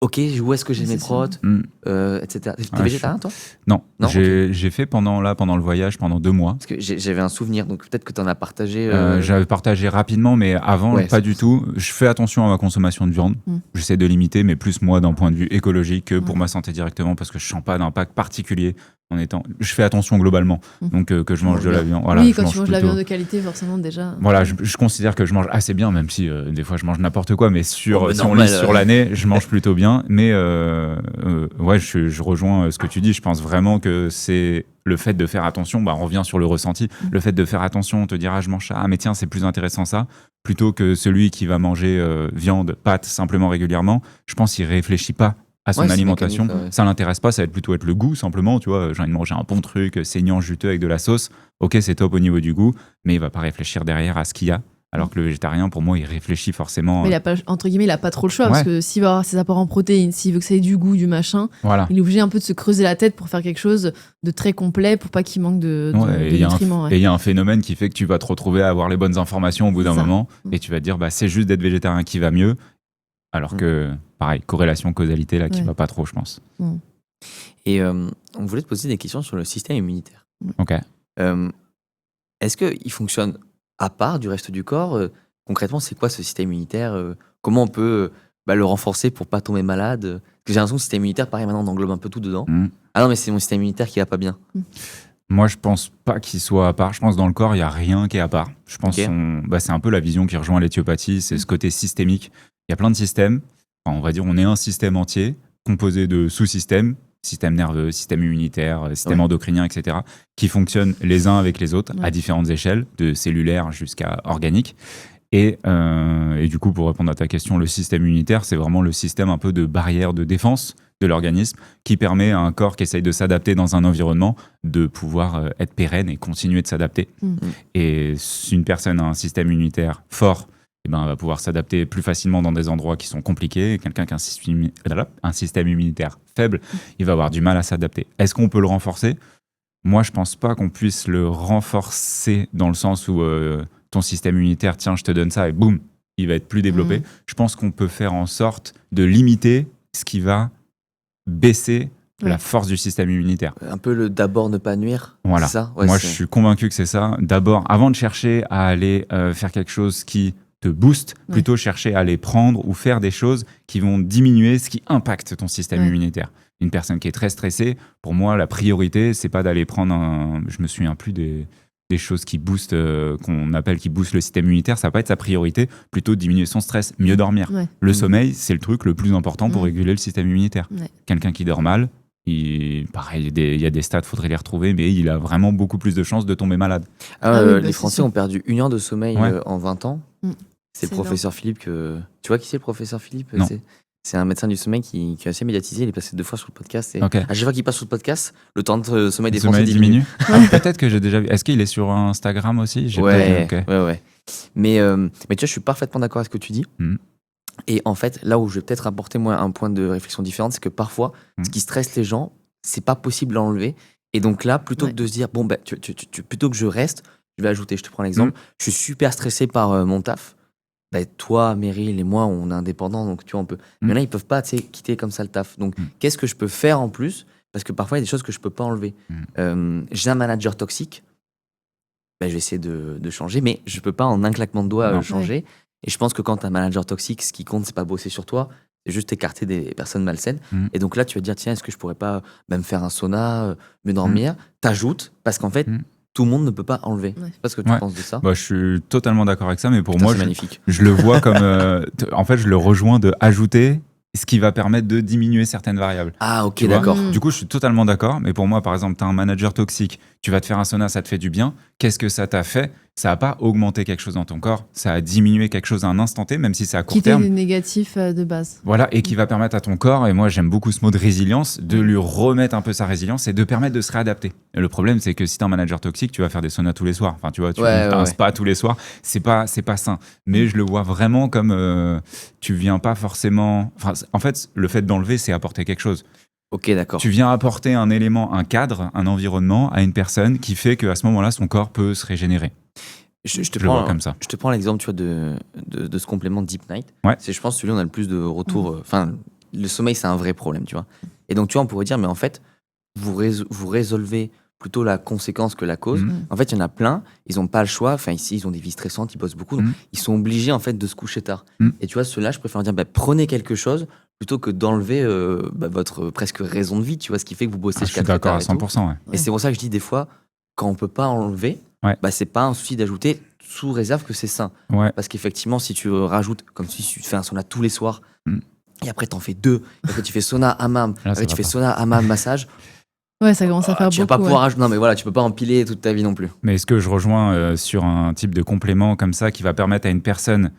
ok, où est-ce que j'ai mes protes, etc. T'es végétarien, toi ? Non, j'ai fait pendant le voyage, pendant 2 mois. Parce que j'avais un souvenir, donc peut-être que tu en as partagé. J'avais partagé rapidement, mais avant, pas du tout. Je fais attention à ma consommation de viande. J'essaie de limiter, mais plus moi d'un point de vue écologique que pour ma santé directement, parce que je sens pas d'impact particulier en étant. Je fais attention globalement, donc que je mange de la viande. Voilà, oui, quand tu manges de la viande de qualité, forcément déjà. Voilà, je considère que je mange assez bien, même si des fois je mange n'importe quoi, mais si on lit sur l'année, je mange plutôt bien. Mais ouais, je rejoins ce que tu dis. Je pense vraiment que c'est le fait de faire attention. On revient sur le ressenti. Le fait de faire attention, te dire je mange ça. Ah mais tiens, c'est plus intéressant ça, plutôt que celui qui va manger viande, pâtes simplement régulièrement. Je pense qu'il réfléchit pas à son alimentation, ça l'intéresse pas, ça va plutôt être le goût simplement, tu vois, j'ai envie de manger un bon truc saignant, juteux avec de la sauce, ok c'est top au niveau du goût, mais il va pas réfléchir derrière à ce qu'il y a, alors que le végétarien pour moi il réfléchit forcément. Mais il a pas, entre guillemets, il a pas trop le choix, parce que s'il va avoir ses apports en protéines, s'il veut que ça ait du goût, du machin, il est obligé un peu de se creuser la tête pour faire quelque chose de très complet, pour pas qu'il manque de nutriments. Et il y a un phénomène qui fait que tu vas te retrouver à avoir les bonnes informations au bout d'un moment, et tu vas te dire c'est juste d'être végétarien qui va mieux. Alors que, pareil, corrélation, causalité, là, qui va pas trop, je pense. Et on voulait te poser des questions sur le système immunitaire. Ok. Est-ce qu'il fonctionne à part du reste du corps ? Concrètement, c'est quoi ce système immunitaire ? Comment on peut le renforcer pour pas tomber malade ? Parce que j'ai l'impression que le système immunitaire, pareil, maintenant, on englobe un peu tout dedans. Ah non, mais c'est mon système immunitaire qui va pas bien. Moi, je pense pas qu'il soit à part. Je pense que dans le corps, il y a rien qui est à part. Je pense que c'est un peu la vision qui rejoint l'éthiopathie, c'est ce côté systémique. Il y a plein de systèmes. Enfin, on va dire on est un système entier composé de sous-systèmes, système nerveux, système immunitaire, système endocrinien, etc., qui fonctionnent les uns avec les autres à différentes échelles, de cellulaire jusqu'à organique. Et du coup, pour répondre à ta question, le système immunitaire, c'est vraiment le système un peu de barrière de défense de l'organisme qui permet à un corps qui essaye de s'adapter dans un environnement de pouvoir être pérenne et continuer de s'adapter. Et si une personne a un système immunitaire fort, va pouvoir s'adapter plus facilement dans des endroits qui sont compliqués. Quelqu'un qui a un système immunitaire faible, il va avoir du mal à s'adapter. Est-ce qu'on peut le renforcer ? Moi, je pense pas qu'on puisse le renforcer dans le sens où ton système immunitaire, tiens, je te donne ça et boum, il va être plus développé. Je pense qu'on peut faire en sorte de limiter ce qui va baisser la force du système immunitaire. Un peu le d'abord ne pas nuire, voilà. C'est ça ? Moi, je suis convaincu que c'est ça. D'abord, avant de chercher à aller faire quelque chose qui te booste, plutôt chercher à aller prendre ou faire des choses qui vont diminuer ce qui impacte ton système immunitaire. Une personne qui est très stressée, pour moi, la priorité, c'est pas d'aller prendre je me souviens plus des choses qui boostent, qu'on appelle qui boostent le système immunitaire, ça va pas être sa priorité, plutôt diminuer son stress, mieux dormir. Le sommeil, c'est le truc le plus important pour réguler le système immunitaire. Quelqu'un qui dort mal, pareil, il y a des stats, faudrait les retrouver, mais il a vraiment beaucoup plus de chances de tomber malade. Les Français ont perdu 1 heure de sommeil en 20 ans. C'est le professeur Philippe que... Tu vois qui c'est le professeur Philippe ? C'est un médecin du sommeil qui est assez médiatisé. Il est passé 2 fois sur le podcast. Et à chaque fois qu'il passe sur le podcast, le temps de sommeil des Français diminue. Peut-être que j'ai déjà vu. Est-ce qu'il est sur Instagram aussi ? Ouais. Mais tu vois, je suis parfaitement d'accord avec ce que tu dis. Et en fait, là où je vais peut-être apporter moi un point de réflexion différent, c'est que parfois, ce qui stresse les gens, c'est pas possible à enlever. Et donc là, plutôt que de se dire, plutôt que je reste, je vais ajouter, je te prends l'exemple, je suis super stressé par mon taf. Toi, Meryl et moi, on est indépendants, donc tu vois, on peut. Mais là, ils peuvent pas quitter comme ça le taf. Donc, qu'est-ce que je peux faire en plus ? Parce que parfois, il y a des choses que je peux pas enlever. J'ai un manager toxique. je vais essayer de changer, mais je peux pas en un claquement de doigts Non. changer. Et je pense que quand tu as un manager toxique, ce qui compte, c'est pas bosser sur toi, c'est juste écarter des personnes malsaines. Et donc là, tu vas te dire, tiens, est-ce que je pourrais pas me faire un sauna, me dormir T'ajoutes, parce qu'en fait, tout le monde ne peut pas enlever. Ouais. Je sais pas ce que tu penses de ça. Bah, je suis totalement d'accord avec ça, mais pour Putain, moi, c'est je, magnifique. je le vois comme. En fait, je le rejoins de ajouter ce qui va permettre de diminuer certaines variables. Ah, ok, Tu vois d'accord. Du coup, je suis totalement d'accord. Mais pour moi, par exemple, tu as un manager toxique, tu vas te faire un sauna, ça te fait du bien. Qu'est-ce que ça t'a fait ? Ça n'a pas augmenté quelque chose dans ton corps, ça a diminué quelque chose à un instant T, même si c'est à court Quitter terme. les négatifs de base. Voilà, et qui va permettre à ton corps, et moi j'aime beaucoup ce mot de résilience, de lui remettre un peu sa résilience et de permettre de se réadapter. Et le problème, c'est que si t'es un manager toxique, tu vas faire des saunas tous les soirs. Enfin, tu vois, t'as un spa tous les soirs, c'est pas sain. Mais je le vois vraiment comme tu viens pas forcément. Enfin, en fait, le fait d'enlever, c'est apporter quelque chose. Ok, d'accord. Tu viens apporter un élément, un cadre, un environnement à une personne qui fait qu'à ce moment-là, son corps peut se régénérer. Je te le vois prends comme ça. Je te prends l'exemple, tu vois, de ce complément Deep Night. Ouais. C'est, je pense, celui où on a le plus de retours. Enfin, le sommeil, c'est un vrai problème, tu vois. Et donc, tu vois, on pourrait dire, mais en fait, vous résolvez plutôt la conséquence que la cause. En fait, il y en a plein, ils n'ont pas le choix. Enfin, ici, ils ont des vies stressantes, ils bossent beaucoup. Donc, ils sont obligés, en fait, de se coucher tard. Et tu vois, ceux-là, je préfère dire, prenez quelque chose plutôt que d'enlever votre presque raison de vie, tu vois, ce qui fait que vous bossez Je jusqu'à suis très d'accord tard. à 100%. Ouais. Et c'est pour ça que je dis, des fois, quand on peut pas enlever, c'est pas un souci d'ajouter, sous réserve que c'est sain. Ouais. Parce qu'effectivement, si tu rajoutes, comme si tu fais un sauna tous les soirs, et après t'en fais 2, et après tu fais sauna, hammam, Là, après tu fais sauna, hammam, massage, Ouais, ça commence à faire tu vas beaucoup. pas pouvoir rajouter. Non, mais voilà, tu peux pas empiler toute ta vie non plus. Mais est-ce que je rejoins sur un type de complément comme ça qui va permettre à une personne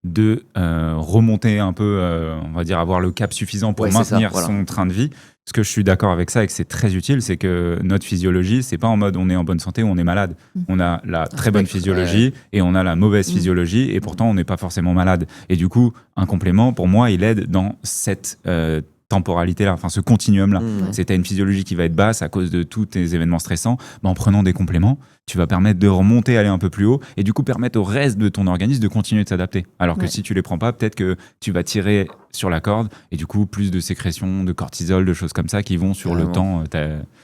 de remonter un peu, on va dire, avoir le cap suffisant pour maintenir son train de vie. Ce que je suis d'accord avec ça et que c'est très utile, c'est que notre physiologie, c'est pas en mode on est en bonne santé ou on est malade. On a la très bonne physiologie et on a la mauvaise physiologie et pourtant on n'est pas forcément malade. Et du coup, un complément, pour moi, il aide dans cette temporalité-là, enfin ce continuum-là. C'est t'as une physiologie qui va être basse à cause de tous tes événements stressants. En prenant des compléments, tu vas permettre de remonter, aller un peu plus haut et du coup permettre au reste de ton organisme de continuer de s'adapter. Alors que si tu les prends pas, peut-être que tu vas tirer sur la corde et du coup plus de sécrétion, de cortisol, de choses comme ça qui vont sur le temps.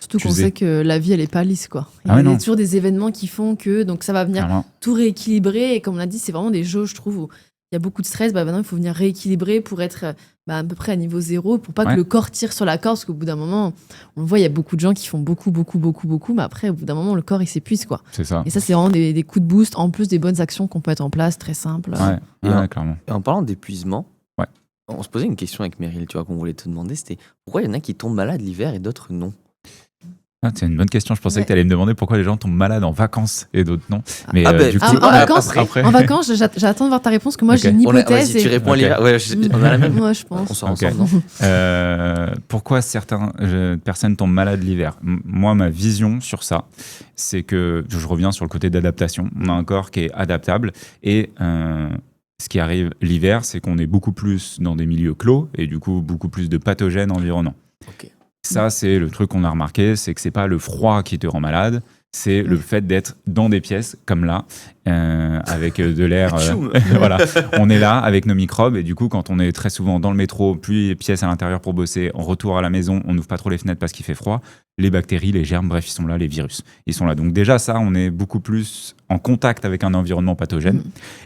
Surtout qu'on sait que la vie elle est pas lisse quoi. Il y a toujours des événements qui font que donc ça va venir tout rééquilibrer et comme on l'a dit c'est vraiment des jauges je trouve où il y a beaucoup de stress, maintenant il faut venir rééquilibrer pour être à peu près à niveau zéro, pour pas que le corps tire sur la corde, parce qu'au bout d'un moment, on le voit, il y a beaucoup de gens qui font beaucoup, mais après, au bout d'un moment, le corps il s'épuise quoi. C'est ça. Et ça, c'est vraiment des coups de boost, en plus des bonnes actions qu'on peut mettre en place, très simples. Clairement. Et en parlant d'épuisement, on se posait une question avec Meryl, tu vois, qu'on voulait te demander, c'était pourquoi il y en a qui tombent malades l'hiver et d'autres non? C'est une bonne question. Je pensais que tu allais me demander pourquoi les gens tombent malades en vacances et d'autres non. Mais du coup, en vacances, j'attends de voir ta réponse, que moi j'ai une hypothèse. Tu réponds l'hiver. On a la même. Moi, je pense. On sort ensemble, non pourquoi certaines personnes tombent malades l'hiver? Moi, ma vision sur ça, c'est que je reviens sur le côté d'adaptation. On a un corps qui est adaptable et ce qui arrive l'hiver, c'est qu'on est beaucoup plus dans des milieux clos et du coup beaucoup plus de pathogènes environnants. Ça, c'est le truc qu'on a remarqué, c'est que c'est pas le froid qui te rend malade, c'est le fait d'être dans des pièces comme là, avec de l'air. Voilà, on est là avec nos microbes et du coup, quand on est très souvent dans le métro, puis les pièces à l'intérieur pour bosser, en retour à la maison, on n'ouvre pas trop les fenêtres parce qu'il fait froid. Les bactéries, les germes, bref, ils sont là, les virus, ils sont là. Donc déjà, ça, on est beaucoup plus en contact avec un environnement pathogène.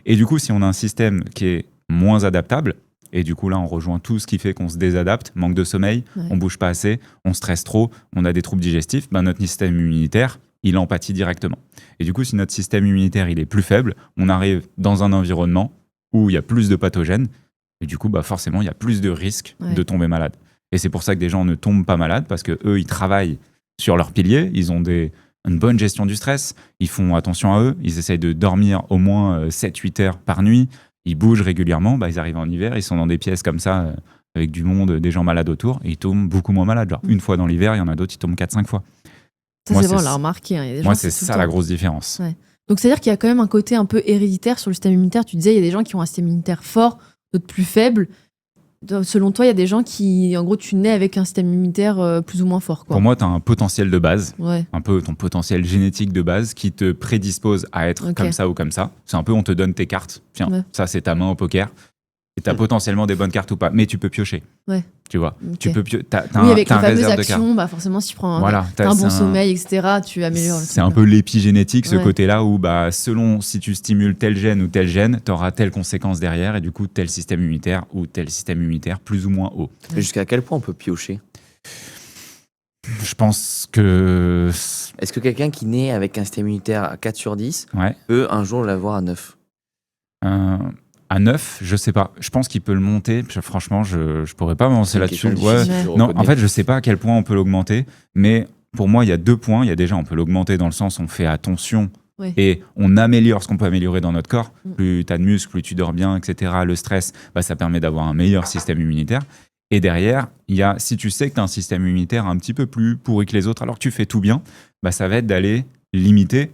Et du coup, si on a un système qui est moins adaptable. Et du coup, là, on rejoint tout ce qui fait qu'on se désadapte, manque de sommeil, on bouge pas assez, on stresse trop, on a des troubles digestifs, notre système immunitaire, il en pâtit directement. Et du coup, si notre système immunitaire il est plus faible, on arrive dans un environnement où il y a plus de pathogènes, et du coup, forcément, il y a plus de risques de tomber malade. Et c'est pour ça que des gens ne tombent pas malades, parce qu'eux, ils travaillent sur leurs piliers, ils ont une bonne gestion du stress, ils font attention à eux, ils essayent de dormir au moins 7-8 heures par nuit, ils bougent régulièrement, ils arrivent en hiver, ils sont dans des pièces comme ça, avec du monde, des gens malades autour, et ils tombent beaucoup moins malades. Genre, une fois dans l'hiver, il y en a d'autres qui tombent 4-5 fois. Ça, c'est vrai, on l'a remarqué. Moi, c'est ça la grosse différence. Donc, c'est-à-dire qu'il y a quand même un côté un peu héréditaire sur le système immunitaire. Tu disais, il y a des gens qui ont un système immunitaire fort, d'autres plus faible. Selon toi, il y a des gens qui, en gros, tu nais avec un système immunitaire plus ou moins fort. Pour moi, tu as un potentiel de base, un peu ton potentiel génétique de base qui te prédispose à être comme ça ou comme ça. C'est un peu, on te donne tes cartes. Tiens, ça, c'est ta main au poker. Et tu as potentiellement des bonnes cartes ou pas, mais tu peux piocher. Ouais. Tu vois, Ok. tu peux t'as avec les un fameuses réserve de cartes. actions, forcément, si tu prends Voilà, un bon sommeil, etc., tu améliores le C'est truc, un peu l'épigénétique, ce Ouais. côté-là où, selon si tu stimules tel gène ou tel gène, tu auras telle conséquence derrière, et du coup, tel système immunitaire ou tel système immunitaire plus ou moins haut. Mais jusqu'à quel point on peut piocher? Je pense que. Est-ce que quelqu'un qui naît avec un système immunitaire à 4 sur 10 Ouais. peut un jour l'avoir à 9? À 9, je sais pas. Je pense qu'il peut le monter. Franchement, je pourrais pas m'avancer C'est une là-dessus. question Ouais. difficile, je Non, reconnais. en fait, je sais pas à quel point on peut l'augmenter, mais pour moi, il y a 2 points. Il y a déjà, on peut l'augmenter dans le sens où on fait attention Ouais. et on améliore ce qu'on peut améliorer dans notre corps. Mm. Plus tu as de muscles, plus tu dors bien, etc. Le stress, ça permet d'avoir un meilleur système immunitaire. Et derrière, il y a, si tu sais que tu as un système immunitaire un petit peu plus pourri que les autres, alors que tu fais tout bien, ça va être d'aller limiter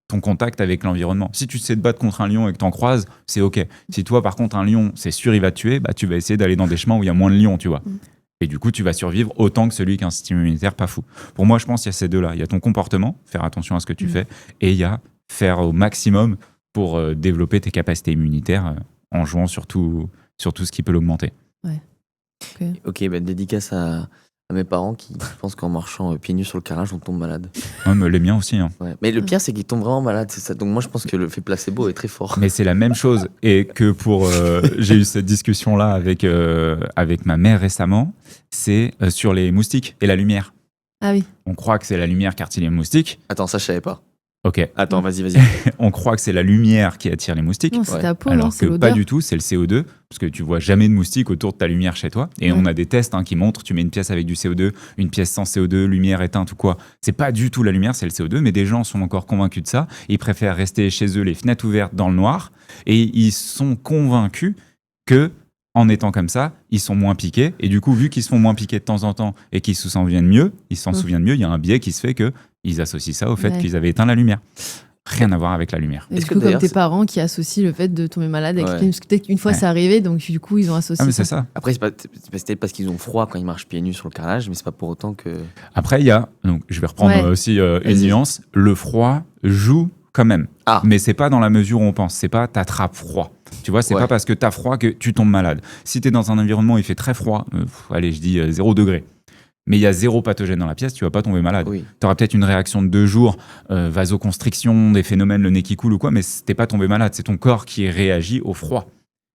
ton contact avec l'environnement. Si tu sais te battre contre un lion et que t'en croises, c'est ok. Si toi, par contre, un lion, c'est sûr, il va te tuer, tu vas essayer d'aller dans des chemins où il y a moins de lions, tu vois. Mm. Et du coup, tu vas survivre autant que celui qui a un système immunitaire pas fou. Pour moi, je pense qu'il y a ces deux-là. Il y a ton comportement, faire attention à ce que tu fais, et il y a faire au maximum pour développer tes capacités immunitaires en jouant sur tout ce qui peut l'augmenter. Ok, dédicace à mes parents qui pensent qu'en marchant pieds nus sur le carrelage, on tombe malade. Mais les miens aussi. Hein. Ouais. Mais le pire, c'est qu'ils tombent vraiment malades, c'est ça. Donc moi, je pense que le fait placebo est très fort. Mais c'est la même chose. Et que pour. J'ai eu cette discussion-là avec ma mère récemment. C'est sur les moustiques et la lumière. Ah oui. On croit que c'est la lumière qui attire les moustiques. Attends, ça, je savais pas. Ok. Attends, vas-y. On croit que c'est la lumière qui attire les moustiques. Non, c'est Ouais. ta peau, Alors non, c'est que l'odeur. pas du tout, c'est le CO2, parce que tu vois jamais de moustiques autour de ta lumière chez toi. Et on a des tests qui montrent, tu mets une pièce avec du CO2, une pièce sans CO2, lumière éteinte ou quoi. C'est pas du tout la lumière, c'est le CO2, mais des gens sont encore convaincus de ça. Ils préfèrent rester chez eux, les fenêtres ouvertes dans le noir, et ils sont convaincus que en étant comme ça, ils sont moins piqués. Et du coup, vu qu'ils se font moins piquer de temps en temps et qu'ils s'en souviennent mieux, il y a un biais qui se fait qu'ils associent ça au fait qu'ils avaient éteint la lumière. Rien à voir avec la lumière. Et Est-ce du que coup, comme d'ailleurs, tes c'est- parents qui associent le fait de tomber malade avec Ouais. les clims, parce que peut-être qu'une fois Ouais. c'est arrivé, donc du coup ils ont associé Ah, mais ça. c'est ça. Après, c'est peut-être parce qu'ils ont froid quand ils marchent pieds nus sur le carrelage, mais c'est pas pour autant que. Après, il y a, donc je vais reprendre Ouais. aussi une Vas-y. nuance, le froid joue quand même. Ah. Mais c'est pas dans la mesure où on pense, c'est pas t'attrapes froid. Tu vois, c'est Ouais. pas parce que t'as froid que tu tombes malade. Si t'es dans un environnement où il fait très froid, allez, je dis 0 degré, mais il y a 0 pathogène dans la pièce, tu vas pas tomber malade. Oui. Tu auras peut-être une réaction de 2 jours, vasoconstriction, des phénomènes, le nez qui coule ou quoi, mais t'es pas tombé malade, c'est ton corps qui réagit au froid.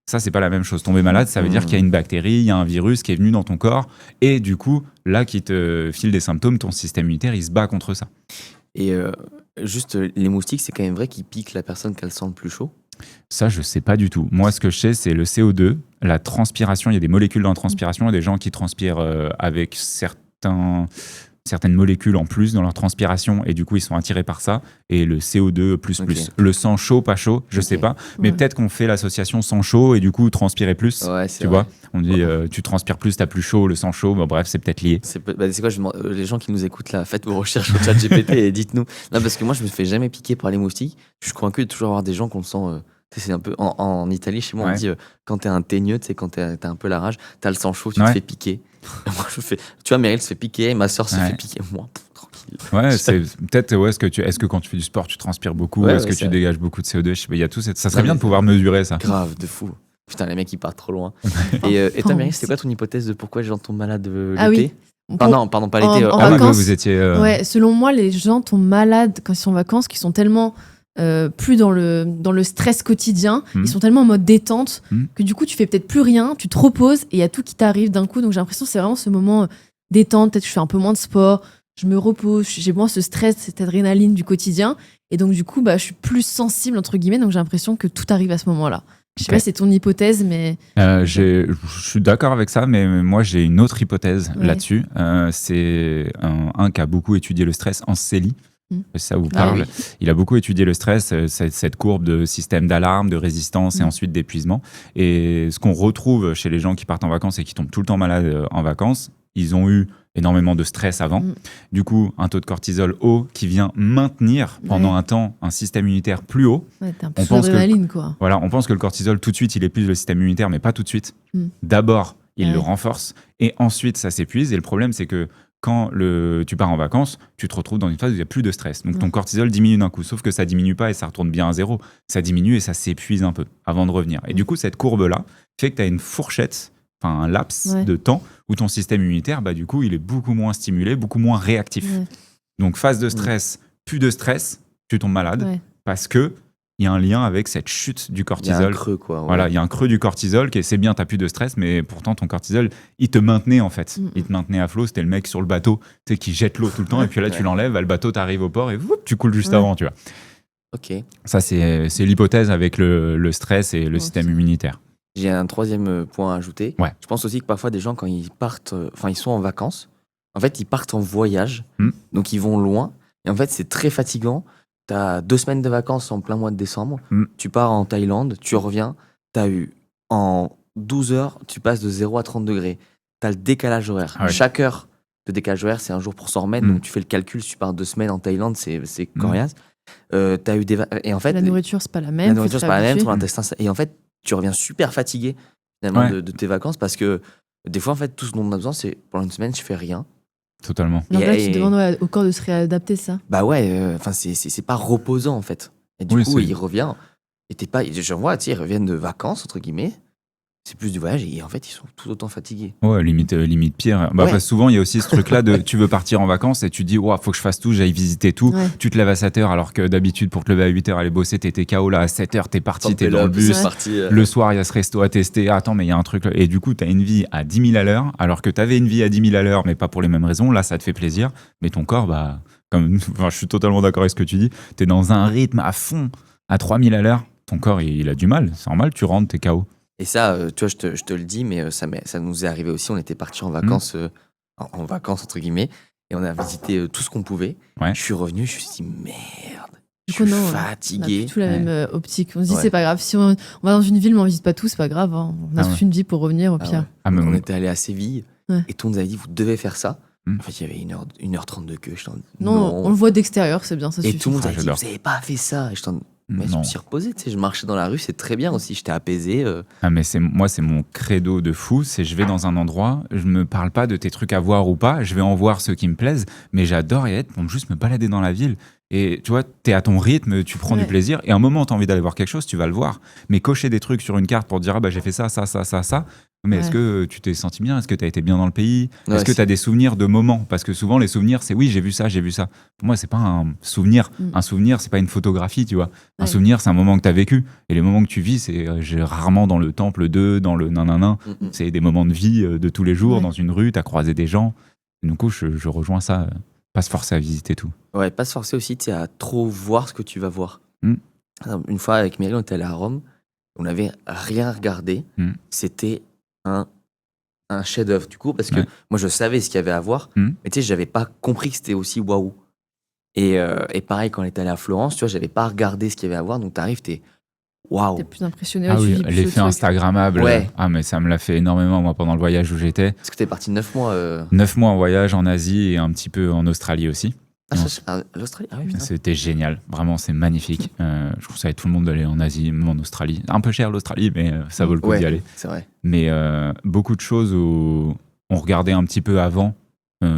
Ça, c'est pas la même chose. Tomber malade, ça veut dire qu'il y a une bactérie, il y a un virus qui est venu dans ton corps, et du coup, là, qui te file des symptômes, ton système immunitaire, il se bat contre ça. Et juste, les moustiques, c'est quand même vrai qu'ils piquent la personne qu'elle sent le plus chaud. Ça, je sais pas du tout. Moi, ce que je sais, c'est le CO2, la transpiration. Il y a des molécules dans la transpiration, il y a des gens qui transpirent avec certaines molécules en plus dans leur transpiration, et du coup, ils sont attirés par ça. Et le CO2 Ok. Le sang chaud, pas chaud, je sais Ok. pas. Mais Ouais. peut-être qu'on fait l'association sang chaud et du coup, transpirer plus. Ouais, c'est Tu vrai. vois, on dit tu transpires plus, t'as plus chaud, le sang chaud. Bref, c'est peut-être lié. C'est quoi, je demande, les gens qui nous écoutent là, faites vos recherches au chat GPT et dites-nous. Non, parce que moi, je me fais jamais piquer par les moustiques. Je suis convaincu de toujours avoir des gens qu'on sent. Tu sais, c'est un peu en Italie, chez moi, on Ouais. dit quand t'es un teigneux, tu sais, quand t'as un peu la rage, t'as le sang chaud, tu te Ouais. fais piquer. Moi, tu vois, Meryl se fait piquer, ma soeur se Ouais. fait piquer, moi, tranquille. Ouais, c'est peut-être. Est-ce que quand tu fais du sport, tu transpires beaucoup, Ouais, est-ce ouais, que c'est tu vrai. dégages beaucoup de CO2? Je sais pas, il y a tout. Ça Non, serait bien mais de pouvoir mesurer ça. Grave, de fou. Putain, les mecs, ils partent trop loin. Et toi, Meryl, c'était quoi ton hypothèse de pourquoi les gens tombent malades Ah l'été? oui. Enfin, non, pardon, pas En- l'été. en Ah oui, vacances. vous étiez. Ouais, selon moi, les gens tombent malades quand ils sont en vacances, qu'ils sont tellement plus dans le stress quotidien, ils sont tellement en mode détente que du coup tu fais peut-être plus rien, tu te reposes et il y a tout qui t'arrive d'un coup. Donc j'ai l'impression que c'est vraiment ce moment détente, peut-être que je fais un peu moins de sport, je me repose, j'ai moins ce stress, cette adrénaline du quotidien et donc du coup je suis plus sensible entre guillemets, donc j'ai l'impression que tout arrive à ce moment-là. Je sais Ok. pas si c'est ton hypothèse, mais Je suis d'accord avec ça, mais moi j'ai une autre hypothèse Ouais. là-dessus. C'est un qui a beaucoup étudié le stress, en CELI. Ça vous Ah parle. oui. Il a beaucoup étudié le stress, cette courbe de système d'alarme, de résistance et ensuite d'épuisement. Et ce qu'on retrouve chez les gens qui partent en vacances et qui tombent tout le temps malades en vacances, ils ont eu énormément de stress avant. Du coup, un taux de cortisol haut qui vient maintenir pendant un temps un système immunitaire plus haut. ouais, t'es un peu On sous pense que- l'adrénaline quoi. Voilà, on pense que le cortisol, tout de suite, il épuise le système immunitaire, mais pas tout de suite. D'abord, il Ouais. le renforce et ensuite, ça s'épuise. Et le problème, c'est que quand tu pars en vacances, tu te retrouves dans une phase où il n'y a plus de stress. Donc ton cortisol diminue d'un coup, sauf que ça diminue pas et ça retourne bien à zéro. Ça diminue et ça s'épuise un peu avant de revenir. Et du coup, cette courbe-là fait que tu as une fourchette, enfin un laps de temps où ton système immunitaire, du coup, il est beaucoup moins stimulé, beaucoup moins réactif. Donc phase de stress, plus de stress, tu tombes malade parce que il y a un lien avec cette chute du cortisol. Il y a un creux, quoi. Ouais. Voilà, il y a un creux du cortisol, c'est bien, t'as plus de stress, mais pourtant ton cortisol, il te maintenait en fait. Il te maintenait à flot, c'était le mec sur le bateau, tu sais, qui jette l'eau tout le temps, et puis là tu l'enlèves, le bateau t'arrive au port et tu coules juste avant, tu vois. Ok. Ça, c'est l'hypothèse avec le stress et le système immunitaire. J'ai un troisième point à ajouter. Ouais. Je pense aussi que parfois des gens, quand ils partent, ils sont en vacances, en fait, ils partent en voyage, donc ils vont loin, et en fait, c'est très fatigant. T'as 2 semaines de vacances en plein mois de décembre, tu pars en Thaïlande, tu reviens, t'as eu en 12 heures, tu passes de 0 à 30 degrés. T'as le décalage horaire. Chaque heure de décalage horaire, c'est un jour pour s'en remettre, donc tu fais le calcul, si tu pars 2 semaines en Thaïlande, c'est coriace. T'as eu et en fait, la nourriture, c'est pas la même. La nourriture, c'est pas la même, ton intestin, et en fait, tu reviens super fatigué finalement de tes vacances parce que des fois, en fait, tout ce dont on a besoin, c'est pendant une semaine, je fais rien. Totalement. Donc là, tu demandes au corps de se réadapter, ça. Bah ouais, c'est pas reposant en fait. Et du coup, il revient. Et t'es pas. Je vois, tu sais, ils reviennent de vacances, entre guillemets. C'est plus du voyage et en fait, ils sont tout autant fatigués. Ouais, limite pire. Parce que souvent, il y a aussi ce truc-là de tu veux partir en vacances et tu dis, faut que je fasse tout, j'aille visiter tout. Ouais. Tu te lèves à 7h alors que d'habitude, pour te lever à 8h, aller bosser, t'étais KO là à 7h, t'es parti, t'es dans le bus. Le soir, il y a ce resto à tester. Attends, mais il y a un truc là. Et du coup, t'as une vie à 10 000 à l'heure alors que t'avais une vie à 10 000 à l'heure, mais pas pour les mêmes raisons. Là, ça te fait plaisir. Mais ton corps, je suis totalement d'accord avec ce que tu dis. T'es dans un rythme à fond, à 3 000 à l'heure. Ton corps, il a du mal. C'est normal, tu rentres, t'es KO. Et ça, tu vois, je te le dis, mais ça nous est arrivé aussi. On était partis en vacances, en vacances entre guillemets, et on a visité tout ce qu'on pouvait. Je suis revenu, je me suis dit merde, je suis fatigué. On a tout la même optique. On se dit c'est pas grave. Si on va dans une ville, mais on visite pas tout, c'est pas grave. Hein. On a toute une vie pour revenir au pire. On était allé à Séville et tout le monde nous avait dit vous devez faire ça. En fait, il y avait 1h30 de queue. Non, on le voit d'extérieur, c'est bien, ça suffit. Et tout le monde a dit vous avez pas fait ça. Et mais je me suis reposé, tu sais, je marchais dans la rue, c'est très bien aussi, j'étais apaisé. Mais c'est mon credo de fou, c'est je vais dans un endroit, je me parle pas de tes trucs à voir ou pas, je vais en voir ceux qui me plaisent, mais j'adore y être pour juste me balader dans la ville. Et tu vois, t'es à ton rythme, tu prends du plaisir, et à un moment t'as envie d'aller voir quelque chose, tu vas le voir. Mais cocher des trucs sur une carte pour dire j'ai fait ça, mais est-ce que tu t'es senti bien? Est-ce que t'as été bien dans le pays? Est-ce que t'as des souvenirs de moments? Parce que souvent les souvenirs, c'est oui, j'ai vu ça. Pour moi, c'est pas un souvenir. Un souvenir, c'est pas une photographie, tu vois. Un souvenir, c'est un moment que t'as vécu. Et les moments que tu vis, c'est rarement dans le temple 2, dans le nanana. C'est des moments de vie de tous les jours, dans une rue, t'as croisé des gens. Et du coup, je rejoins ça. Pas se forcer à visiter tout. Ouais, pas se forcer aussi à trop voir ce que tu vas voir. Une fois avec Meryl, on était allé à Rome, on n'avait rien regardé. C'était un chef-d'œuvre du coup, parce que moi je savais ce qu'il y avait à voir, mais tu sais, j'avais pas compris que c'était aussi waouh. Et pareil, quand on était allé à Florence, tu vois, j'avais pas regardé ce qu'il y avait à voir, donc t'arrives, t'es waouh. T'es plus impressionné. L'effet Instagrammable. Mais ça me l'a fait énormément, moi, pendant le voyage où j'étais. Parce que t'es parti 9 mois. 9 mois en voyage en Asie et un petit peu en Australie aussi. L'Australie, oui, putain. C'était génial, vraiment, c'est magnifique. Je conseille à tout le monde d'aller en Asie, même en Australie. Un peu cher l'Australie, mais ça vaut le coup d'y aller. C'est vrai. Mais beaucoup de choses où on regardait un petit peu avant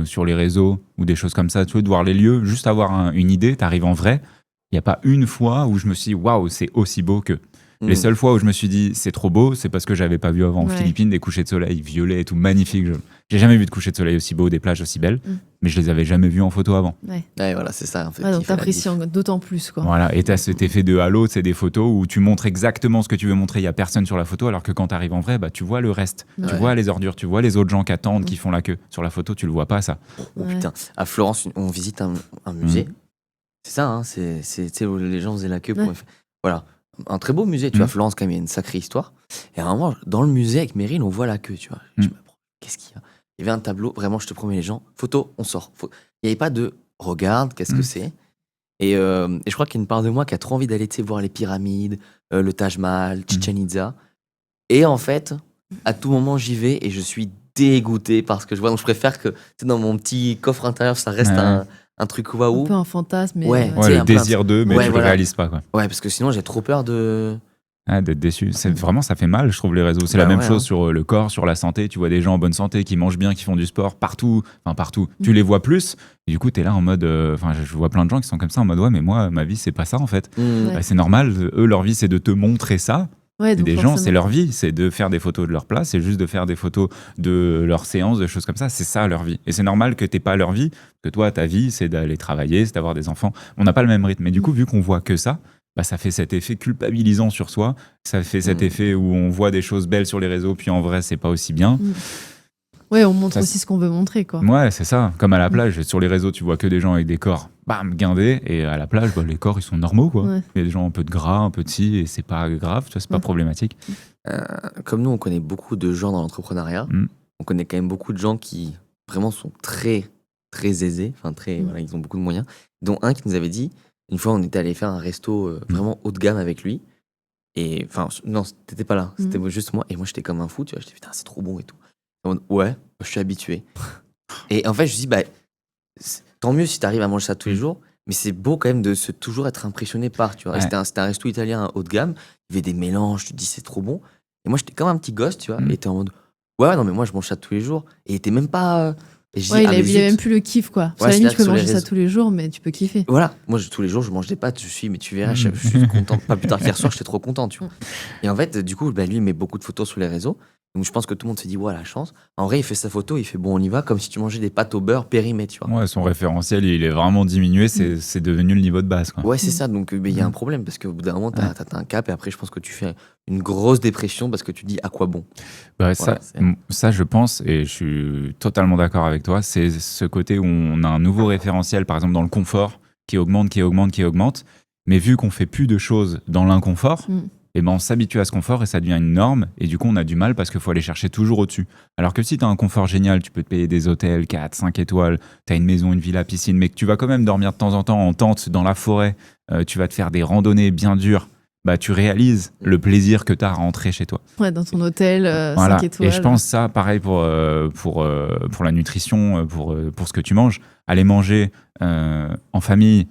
sur les réseaux ou des choses comme ça, tu vois, de voir les lieux, juste avoir une idée, t'arrives en vrai. Il n'y a pas une fois où je me suis dit waouh, c'est aussi beau que. Les seules fois où je me suis dit c'est trop beau, c'est parce que j'avais pas vu avant aux Philippines des couchers de soleil violets et tout magnifiques. J'ai jamais vu de coucher de soleil aussi beau, des plages aussi belles, mais je les avais jamais vus en photo avant. Voilà, c'est ça en fait. Donc t'apprécies d'autant plus, quoi. Voilà, et t'as cet effet de halo, c'est des photos où tu montres exactement ce que tu veux montrer, il y a personne sur la photo, alors que quand t'arrives en vrai, tu vois le reste, tu vois les ordures, tu vois les autres gens qui attendent, qui font la queue. Sur la photo, tu le vois pas ça. Oh putain, à Florence, on visite un musée. C'est ça, hein, c'est où les gens faisaient la queue pour. Voilà. Un très beau musée, tu vois, Florence, quand même, il y a une sacrée histoire. Et à un moment, dans le musée, avec Meryl, on voit la queue, tu vois. Je me dis, qu'est-ce qu'il y a? Il y avait un tableau, vraiment, je te promets, les gens, photo, on sort. Il n'y avait pas de regarde, qu'est-ce que c'est? Et je crois qu'il y a une part de moi qui a trop envie d'aller voir les pyramides, le Taj Mahal, Chichen Itza. Et en fait, à tout moment, j'y vais et je suis dégoûté parce que je vois. Donc, je préfère que dans mon petit coffre intérieur, ça reste un truc waouh. Un peu un fantasme. Mais le désir d'eux, mais tu le réalises pas, quoi. Ouais, parce que sinon, j'ai trop peur de D'être déçu. Vraiment, ça fait mal, je trouve, les réseaux. C'est la même chose sur le corps, sur la santé. Tu vois des gens en bonne santé qui mangent bien, qui font du sport partout. Tu les vois plus. Et du coup, tu es là en mode. Je vois plein de gens qui sont comme ça en mode, ouais, mais moi, ma vie, c'est pas ça en fait. C'est normal. Eux, leur vie, c'est de te montrer ça. Ouais, et des gens, c'est leur vie. C'est de faire des photos de leur place. C'est juste de faire des photos de leur séance, de choses comme ça. C'est ça leur vie. Et c'est normal que t'aies pas leur vie. Que toi, ta vie, c'est d'aller travailler, c'est d'avoir des enfants. On n'a pas le même rythme. Mais du coup, vu qu'on voit que ça, ça fait cet effet culpabilisant sur soi, ça fait cet effet où on voit des choses belles sur les réseaux, puis en vrai, c'est pas aussi bien. Ouais, on montre aussi ce qu'on veut montrer, quoi. Ouais, c'est ça. Comme à la plage, sur les réseaux, tu vois que des gens avec des corps, guindés, et à la plage, les corps, ils sont normaux, quoi. Ouais. Il y a des gens un peu de gras, un peu de ci, et c'est pas grave, tu vois, c'est pas problématique. Comme nous, on connaît beaucoup de gens dans l'entrepreneuriat. On connaît quand même beaucoup de gens qui vraiment sont très, très aisés, voilà, ils ont beaucoup de moyens, dont un qui nous avait dit. Une fois, on était allé faire un resto vraiment haut de gamme avec lui. Et enfin, non, t'étais pas là. C'était juste moi. Et moi, j'étais comme un fou. Tu vois, j'étais putain, c'est trop bon et tout. Et ouais, je suis habitué. Et en fait, je me dis, tant mieux si t'arrives à manger ça tous les jours. Mais c'est beau quand même de toujours être impressionné par. Tu vois. C'était un resto italien haut de gamme. Il y avait des mélanges. Tu te dis, c'est trop bon. Et moi, j'étais comme un petit gosse, tu vois. Et t'es en mode, ouais, non, mais moi, je mange ça tous les jours. Et il était même pas. Il avait même plus le kiff, quoi. Sur la limite, tu peux manger ça tous les jours, mais tu peux kiffer. Voilà, moi tous les jours je mange des pâtes, mais tu verras, je suis content. Pas plus tard qu'hier soir, j'étais trop content, tu vois. Et en fait, du coup, lui, il met beaucoup de photos sur les réseaux. Donc je pense que tout le monde s'est dit, ouais, la chance. En vrai, il fait sa photo, il fait bon, on y va, comme si tu mangeais des pâtes au beurre périmées, tu vois. Ouais, son référentiel, il est vraiment diminué, c'est devenu le niveau de base, quoi. Ouais, c'est ça, donc il y a un problème, parce qu'au bout d'un moment, t'as un cap, et après, je pense que tu fais une grosse dépression, parce que tu dis, à quoi bon? Ça, je pense, et je suis totalement d'accord avec toi, c'est ce côté où on a un nouveau référentiel, par exemple dans le confort, qui augmente, mais vu qu'on fait plus de choses dans l'inconfort, on s'habitue à ce confort et ça devient une norme, et du coup on a du mal parce qu'il faut aller chercher toujours au-dessus. Alors que si tu as un confort génial, tu peux te payer des hôtels 4, 5 étoiles, tu as une maison, une villa, piscine, mais que tu vas quand même dormir de temps en temps en tente dans la forêt, tu vas te faire des randonnées bien dures, tu réalises le plaisir que tu as à rentrer chez toi. Ouais, dans ton hôtel, 5 étoiles. Et je pense ça, pareil pour la nutrition, pour ce que tu manges. Aller manger en famille,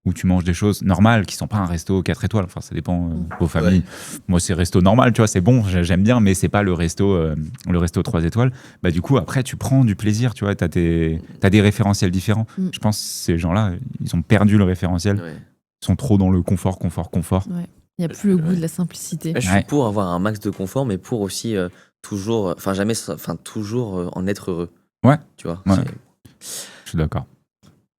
où tu manges des choses normales, qui sont pas un resto 4 étoiles. Enfin, ça dépend vos familles. Moi, c'est resto normal, tu vois, c'est bon, j'aime bien, mais c'est pas le resto 3 étoiles. Du coup, après, tu prends du plaisir, tu vois, t'as des référentiels différents. Je pense que ces gens-là, ils ont perdu le référentiel. Ils sont trop dans le confort. Ouais. Il n'y a plus le goût de la simplicité. Je suis pour avoir un max de confort, mais pour aussi toujours en être heureux. Ouais. Tu vois. Ouais. Je suis d'accord.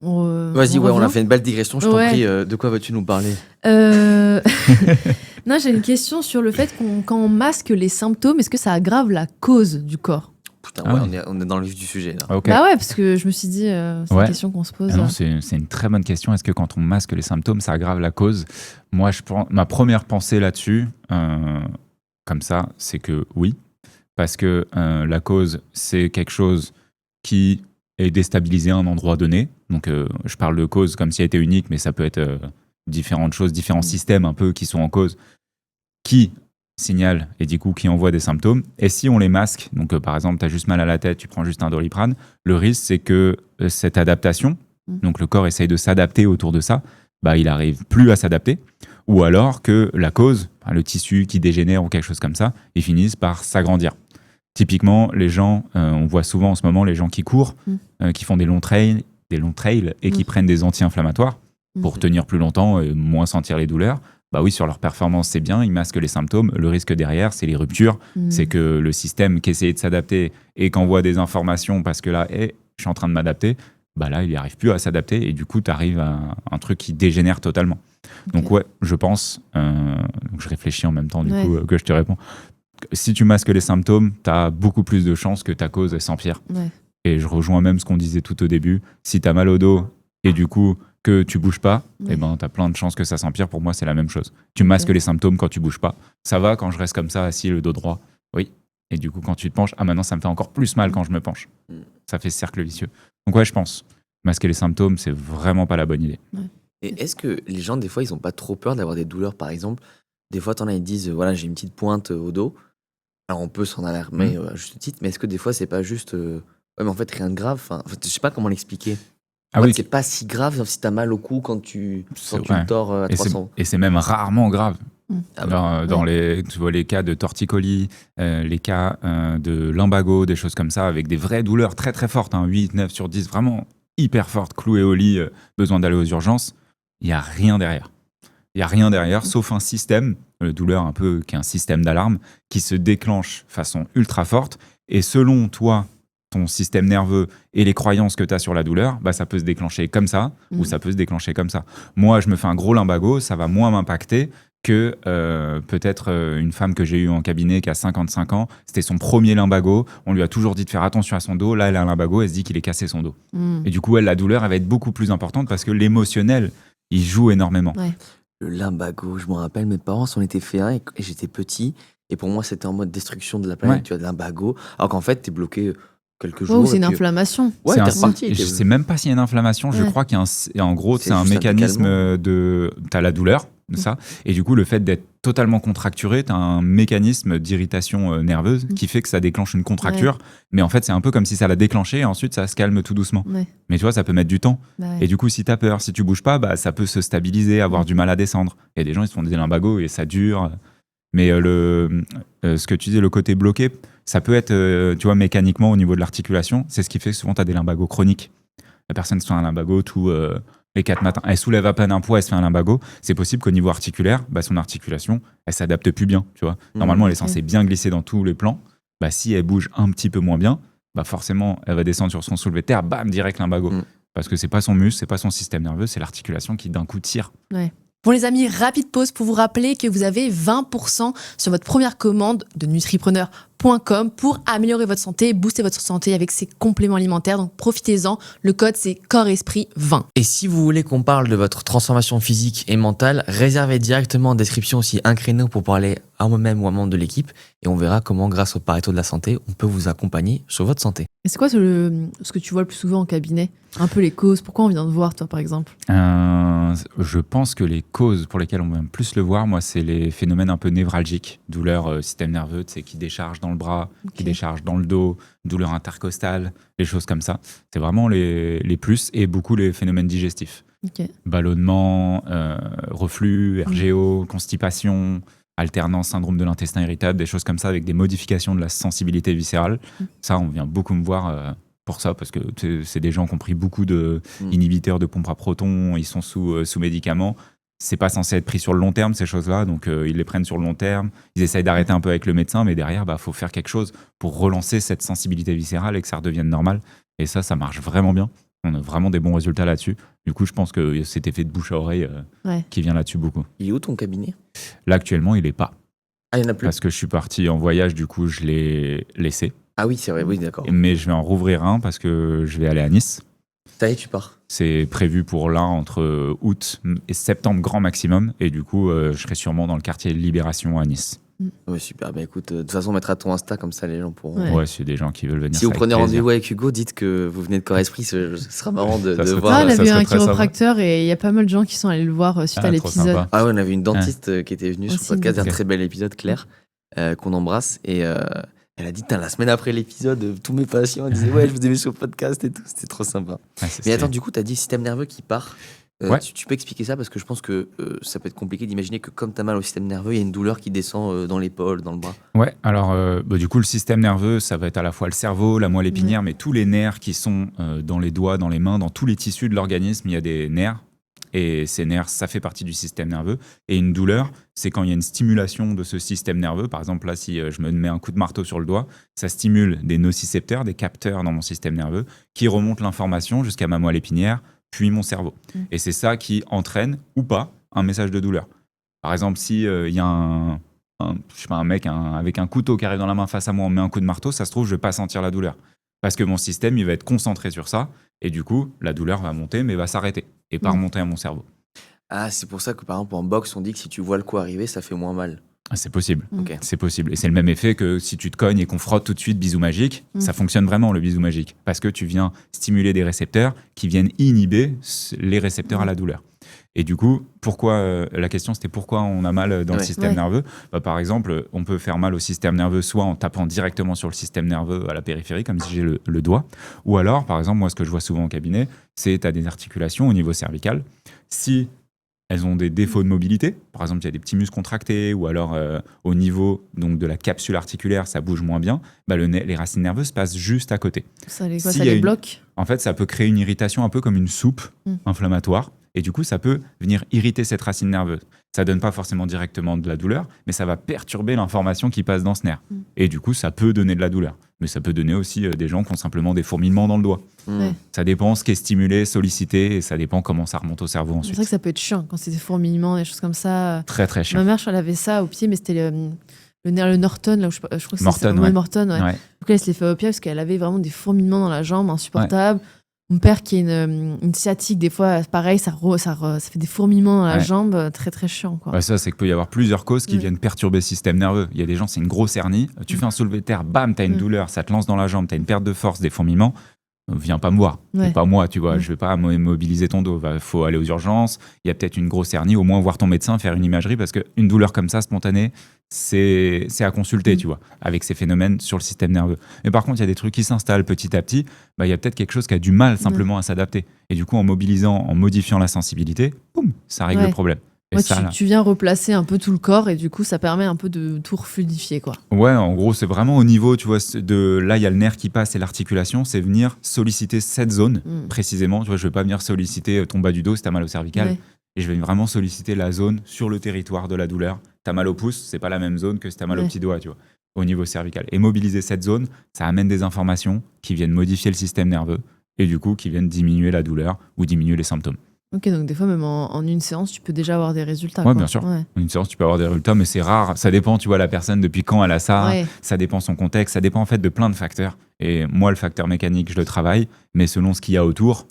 Vas-y, on a fait une belle digression, je t'en prie. De quoi veux-tu nous parler? Non, j'ai une question sur le fait quand on masque les symptômes, est-ce que ça aggrave la cause du corps? Putain, on est dans le vif du sujet là. Okay. Bah ouais, parce que je me suis dit, c'est une question qu'on se pose. Non, c'est une très bonne question. Est-ce que quand on masque les symptômes, ça aggrave la cause? Moi, ma première pensée là-dessus, comme ça, c'est que oui. Parce que la cause, c'est quelque chose qui est déstabilisé à un endroit donné. Donc, je parle de cause comme si elle était unique, mais ça peut être différentes choses, différents systèmes un peu qui sont en cause, qui signalent et du coup qui envoient des symptômes. Et si on les masque, donc par exemple, tu as juste mal à la tête, tu prends juste un Doliprane, le risque, c'est que cette adaptation, donc le corps essaye de s'adapter autour de ça, il n'arrive plus à s'adapter. Ou alors que la cause, le tissu qui dégénère ou quelque chose comme ça, ils finissent par s'agrandir. Typiquement, les gens, on voit souvent en ce moment les gens qui courent, qui font des longs trails et qui prennent des anti-inflammatoires pour tenir plus longtemps et moins sentir les douleurs. Oui, sur leur performance, c'est bien, ils masquent les symptômes. Le risque derrière, c'est les ruptures. C'est que le système qui essaie de s'adapter et qu'envoie des informations parce que là, je suis en train de m'adapter, là, il n'y arrive plus à s'adapter et du coup, tu arrives à un truc qui dégénère totalement. Donc ouais, je pense, donc je réfléchis en même temps du coup que je te réponds. Si tu masques les symptômes, tu as beaucoup plus de chances que ta cause s'empire. Ouais. Et je rejoins même ce qu'on disait tout au début. Si tu as mal au dos et du coup que tu bouges pas, tu as plein de chances que ça s'empire. Pour moi, c'est la même chose. Tu masques les symptômes quand tu bouges pas. Ça va quand je reste comme ça, assis, le dos droit. Oui. Et du coup, quand tu te penches, maintenant, ça me fait encore plus mal quand je me penche. Ça fait cercle vicieux. Donc ouais, je pense. Masquer les symptômes, c'est vraiment pas la bonne idée. Ouais. Et est-ce que les gens, des fois, ils ont pas trop peur d'avoir des douleurs, par exemple? Des fois, ils disent, voilà, j'ai une petite pointe au dos. Alors, on peut s'en alarmer à juste titre, mais est-ce que des fois, c'est pas juste... Ouais, mais en fait, rien de grave. En fait, je sais pas comment l'expliquer. En fait, c'est pas si grave si t'as mal au cou quand tu le tords à 300. Et c'est même rarement grave. Dans tu vois, les cas de torticolis, les cas de lumbago, des choses comme ça, avec des vraies douleurs très très fortes, 8, 9 sur 10, vraiment hyper fortes, clouées au lit, besoin d'aller aux urgences, il n'y a rien derrière. Il n'y a rien derrière, sauf un système, douleur un peu qui est un système d'alarme, qui se déclenche de façon ultra forte. Et selon toi, ton système nerveux et les croyances que tu as sur la douleur, ça peut se déclencher comme ça ou ça peut se déclencher comme ça. Moi, je me fais un gros lumbago, ça va moins m'impacter que peut-être une femme que j'ai eue en cabinet qui a 55 ans. C'était son premier lumbago. On lui a toujours dit de faire attention à son dos. Là, elle a un lumbago, elle se dit qu'il est cassé son dos. Et du coup, la douleur, elle va être beaucoup plus importante parce que l'émotionnel, il joue énormément. Ouais. Le lumbago, je me rappelle, mes parents s'en étaient fait un et j'étais petit. Et pour moi, c'était en mode destruction de la planète. Tu as de lumbago. Alors qu'en fait, t'es bloqué quelques jours. C'est une inflammation. Ouais, t'es reparti. Je sais même pas s'il y a une inflammation. Je crois qu'en gros, c'est un mécanisme de. T'as la douleur, ça. Et du coup, le fait d'être totalement contracturé, t'as un mécanisme d'irritation nerveuse qui fait que ça déclenche une contracture. Mais en fait, c'est un peu comme si ça l'a déclenché et ensuite ça se calme tout doucement. Mais tu vois, ça peut mettre du temps. Et du coup, si t'as peur, si tu bouges pas, ça peut se stabiliser, avoir du mal à descendre. Il y a des gens, ils se font des lumbagos et ça dure. Mais ce que tu dis, le côté bloqué, ça peut être, tu vois, mécaniquement au niveau de l'articulation. C'est ce qui fait que souvent, tu as des lumbagos chroniques. La personne se fait un lumbago tous les 4 matins. Elle soulève à peine un poids, elle se fait un lumbago. C'est possible qu'au niveau articulaire, son articulation, elle s'adapte plus bien. Tu vois. Normalement, elle est censée bien glisser dans tous les plans. Si elle bouge un petit peu moins bien, forcément, elle va descendre sur son soulevé de terre, bam, direct lumbago. Parce que c'est pas son muscle, c'est pas son système nerveux, c'est l'articulation qui d'un coup tire. Ouais. Bon les amis, rapide pause pour vous rappeler que vous avez 20% sur votre première commande de nutripreneur.com pour améliorer votre santé, booster votre santé avec ses compléments alimentaires. Donc profitez-en, le code c'est corps-esprit20. Et si vous voulez qu'on parle de votre transformation physique et mentale, réservez directement en description aussi un créneau pour parler à moi-même ou à un membre de l'équipe et on verra comment grâce au Pareto de la santé, on peut vous accompagner sur votre santé. Et c'est quoi ce que tu vois le plus souvent en cabinet ? Un peu les causes, pourquoi on vient te voir toi par exemple ? Je pense que les causes pour lesquelles on va plus le voir, moi, c'est les phénomènes un peu névralgiques, douleur système nerveux, qui décharge dans le bras, qui décharge dans le dos, douleur intercostale, les choses comme ça. C'est vraiment les plus et beaucoup les phénomènes digestifs. Ballonnement, reflux, RGO, constipation, alternance, syndrome de l'intestin irritable, des choses comme ça avec des modifications de la sensibilité viscérale. Ça, on vient beaucoup me voir pour ça, parce que c'est des gens qui ont pris beaucoup d'inhibiteurs de pompe à protons, ils sont sous médicaments. C'est pas censé être pris sur le long terme, ces choses-là, donc ils les prennent sur le long terme. Ils essayent d'arrêter un peu avec le médecin, mais derrière, faut faire quelque chose pour relancer cette sensibilité viscérale et que ça redevienne normal. Et ça marche vraiment bien. On a vraiment des bons résultats là-dessus. Du coup, je pense que cet effet de bouche à oreille qui vient là-dessus beaucoup. Il est où ton cabinet ? Là, actuellement, il est pas. Ah, il n'y en a plus. Parce que je suis parti en voyage, du coup, je l'ai laissé. Ah oui, c'est vrai, oui, d'accord. Mais je vais en rouvrir un parce que je vais aller à Nice. Ça y est, tu pars. C'est prévu pour là entre août et septembre grand maximum. Et du coup, je serai sûrement dans le quartier Libération à Nice. Ouais, super. Écoute, de toute façon, on mettra ton Insta, comme ça les gens pourront. Ouais, c'est des gens qui veulent venir. Si vous prenez rendez-vous avec Hugo, dites que vous venez de Corps Esprit, ce sera marrant de voir. On a vu un chiropracteur et il y a pas mal de gens qui sont allés le voir suite à l'épisode. Ah ouais, on avait une dentiste qui était venue sur le podcast, un très bel épisode, Claire, qu'on embrasse. Et elle a dit, la semaine après l'épisode, tous mes patients disaient, ouais, je vous ai vu sur le podcast et tout. C'était trop sympa. Mais attends, du coup, tu as dit système nerveux qui part. Tu peux expliquer ça parce que je pense que ça peut être compliqué d'imaginer que comme tu as mal au système nerveux, il y a une douleur qui descend dans l'épaule, dans le bras. Ouais, alors du coup, le système nerveux, ça va être à la fois le cerveau, la moelle épinière, mais tous les nerfs qui sont dans les doigts, dans les mains, dans tous les tissus de l'organisme, il y a des nerfs. Et ces nerfs, ça fait partie du système nerveux. Et une douleur, c'est quand il y a une stimulation de ce système nerveux. Par exemple, là, si je me mets un coup de marteau sur le doigt, ça stimule des nocicepteurs, des capteurs dans mon système nerveux, qui remontent l'information jusqu'à ma moelle épinière, puis mon cerveau. Et c'est ça qui entraîne, ou pas, un message de douleur. Par exemple, si y a un mec avec un couteau qui arrive dans la main face à moi, on met un coup de marteau, ça se trouve, je ne vais pas sentir la douleur. Parce que mon système, il va être concentré sur ça. Et du coup, la douleur va monter, mais va s'arrêter. Et pas remonter à mon cerveau. Ah, c'est pour ça que, par exemple, en boxe, on dit que si tu vois le coup arriver, ça fait moins mal. Ah, c'est possible. Okay. C'est possible. Et c'est le même effet que si tu te cognes et qu'on frotte tout de suite bisou magique, ça fonctionne vraiment, le bisou magique. Parce que tu viens stimuler des récepteurs qui viennent inhiber les récepteurs à la douleur. Et du coup, la question c'était pourquoi on a mal dans le système nerveux. Par exemple, on peut faire mal au système nerveux soit en tapant directement sur le système nerveux à la périphérie, comme si j'ai le doigt, ou alors, par exemple, moi ce que je vois souvent au cabinet, c'est tu as des articulations au niveau cervical. Si elles ont des défauts de mobilité. Par exemple, il y a des petits muscles contractés ou alors au niveau donc, de la capsule articulaire, ça bouge moins bien. Les racines nerveuses passent juste à côté. Ça les bloque. En fait, ça peut créer une irritation un peu comme une soupe inflammatoire. Et du coup, ça peut venir irriter cette racine nerveuse. Ça donne pas forcément directement de la douleur, mais ça va perturber l'information qui passe dans ce nerf. Et du coup, ça peut donner de la douleur. Mais ça peut donner aussi des gens qui ont simplement des fourmillements dans le doigt. Ça dépend ce qui est stimulé, sollicité, et ça dépend comment ça remonte au cerveau ensuite. C'est vrai que ça peut être chiant quand c'est des fourmillements, des choses comme ça. Très, très chiant. Ma mère, elle avait ça au pied, mais c'était le nerf, le Norton, là où je crois que c'est Morton, ça. ouais. Morton, ouais. Ouais. Donc là, elle se l'est fait au pied parce qu'elle avait vraiment des fourmillements dans la jambe insupportables. Mon père qui a une sciatique, des fois, pareil, ça fait des fourmillements dans la jambe, très très chiant. Quoi. Ouais, ça, c'est qu'il peut y avoir plusieurs causes qui viennent perturber le système nerveux. Il y a des gens, c'est une grosse hernie, tu fais un soulevé de terre, bam, t'as une douleur, ça te lance dans la jambe, t'as une perte de force, des fourmillements. Viens pas me voir, c'est pas moi, tu vois, je vais pas mobiliser ton dos, faut aller aux urgences, il y a peut-être une grosse hernie, au moins voir ton médecin, faire une imagerie, parce qu'une douleur comme ça, spontanée, c'est à consulter, tu vois, avec ces phénomènes sur le système nerveux. Mais par contre, il y a des trucs qui s'installent petit à petit, il y a peut-être quelque chose qui a du mal simplement à s'adapter. Et du coup, en mobilisant, en modifiant la sensibilité, boum, ça règle le problème. Ouais, tu viens replacer un peu tout le corps et du coup, ça permet un peu de tout refluidifier, quoi. Ouais, en gros, c'est vraiment au niveau, tu vois, là, il y a le nerf qui passe et l'articulation, c'est venir solliciter cette zone précisément. Tu vois, je vais pas venir solliciter ton bas du dos si t'as mal au cervical. Et je vais vraiment solliciter la zone sur le territoire de la douleur. T'as mal au pouce, c'est pas la même zone que si t'as mal au petit doigt, tu vois, au niveau cervical. Et mobiliser cette zone, ça amène des informations qui viennent modifier le système nerveux et du coup, qui viennent diminuer la douleur ou diminuer les symptômes. Ok, donc des fois, même en une séance, tu peux déjà avoir des résultats. Oui, bien sûr. En une séance, tu peux avoir des résultats, mais c'est rare. Ça dépend, tu vois, la personne, depuis quand elle a ça. Ça dépend son contexte. Ça dépend en fait de plein de facteurs. Et moi, le facteur mécanique, je le travaille, mais selon ce qu'il y a autour,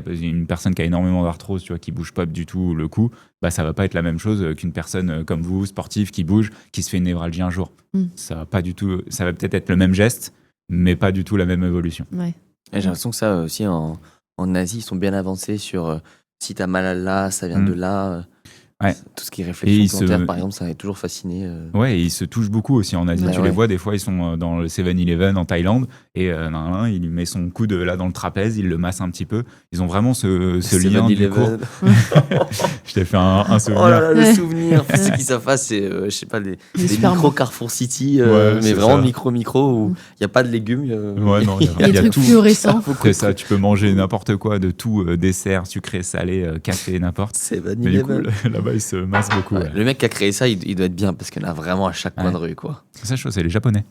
une personne qui a énormément d'arthrose, tu vois, qui bouge pas du tout le cou, ça va pas être la même chose qu'une personne comme vous, sportive, qui bouge, qui se fait une névralgie un jour. Ça va pas du tout. Ça va peut-être être le même geste, mais pas du tout la même évolution. Et j'ai l'impression que ça aussi en Asie, ils sont bien avancés sur si t'as mal là, ça vient de là. Tout ce qui est réflexion plantaire, par exemple, ça m'a toujours fasciné. Ouais, et ils se touchent beaucoup aussi en Asie. Tu les vois, des fois, ils sont dans le 7-Eleven en Thaïlande et il lui met son coude là dans le trapèze, il le masse un petit peu. Ils ont vraiment ce lien du cours. Je t'ai fait un souvenir. Oh là là, le souvenir. Pour ceux qui savent pas, c'est, je sais pas, des micro Carrefour City, mais vraiment micro, où il n'y a pas de légumes. Ouais, non, il y a des trucs fluorescents. C'est ça, tu peux manger n'importe quoi, de tout, dessert, sucré, salé, café, n'importe. C'est Mais du coup, là-bas, ils se massent beaucoup. Le mec qui a créé ça, il doit être bien, parce qu'il y en a vraiment à chaque coin de rue, quoi. C'est chaud, c'est les Japonais.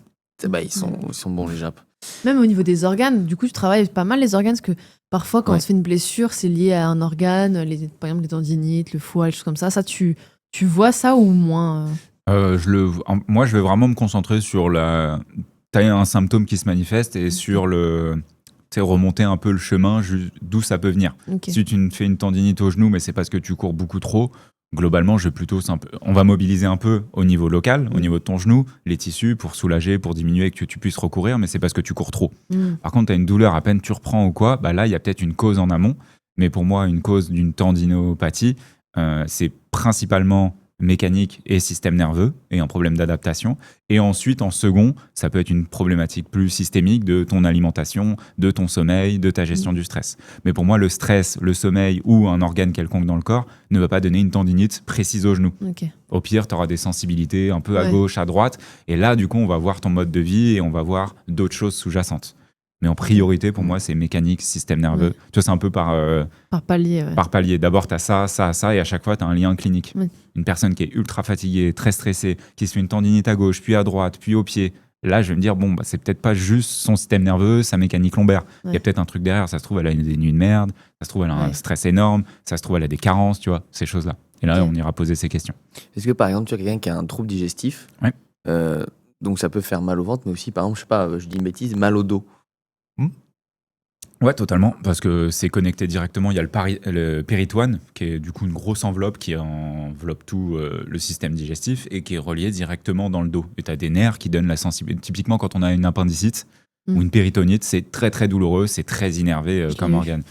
Ils sont bons, les Japs. Même au niveau des organes, du coup, tu travailles pas mal les organes, parce que parfois, quand on se fait une blessure, c'est lié à un organe, par exemple les tendinites, le foie, les choses comme ça. Ça, tu vois ça ou moins Moi, je vais vraiment me concentrer sur t'as un symptôme qui se manifeste et sur remonter un peu le chemin d'où ça peut venir. Si tu fais une tendinite au genou, mais c'est parce que tu cours beaucoup trop, globalement, on va mobiliser un peu au niveau local, au niveau de ton genou, les tissus pour soulager, pour diminuer et que tu puisses recourir, mais c'est parce que tu cours trop. Par contre, tu as une douleur, à peine tu reprends ou quoi, là, il y a peut-être une cause en amont. Mais pour moi, une cause d'une tendinopathie, c'est principalement mécanique et système nerveux et un problème d'adaptation. Et ensuite, en second, ça peut être une problématique plus systémique de ton alimentation, de ton sommeil, de ta gestion du stress. Mais pour moi, le stress, le sommeil ou un organe quelconque dans le corps ne va pas donner une tendinite précise au genou. Au pire, tu auras des sensibilités un peu à gauche, à droite. Et là, du coup, on va voir ton mode de vie et on va voir d'autres choses sous-jacentes. Mais en priorité, pour moi, c'est mécanique, système nerveux. Tu vois, c'est un peu par palier. Par palier. D'abord, tu as ça, et à chaque fois, tu as un lien clinique. Une personne qui est ultra fatiguée, très stressée, qui se fait une tendinite à gauche, puis à droite, puis au pied. Là, je vais me dire, c'est peut-être pas juste son système nerveux, sa mécanique lombaire. Il y a peut-être un truc derrière. Ça se trouve, elle a des nuits de merde. Ça se trouve, elle a un stress énorme. Ça se trouve, elle a des carences, tu vois, ces choses-là. Et là, on ira poser ces questions. Est-ce que, par exemple, tu as quelqu'un qui a un trouble digestif, donc ça peut faire mal au ventre, mais aussi, par exemple, je sais pas, je dis une bêtise, mal au dos. Ouais, totalement, parce que c'est connecté directement. Il y a le péritoine, qui est du coup une grosse enveloppe qui enveloppe tout le système digestif et qui est relié directement dans le dos. Et tu as des nerfs qui donnent la sensibilité. Typiquement, quand on a une appendicite ou une péritonite, c'est très très douloureux, c'est très innervé comme organe.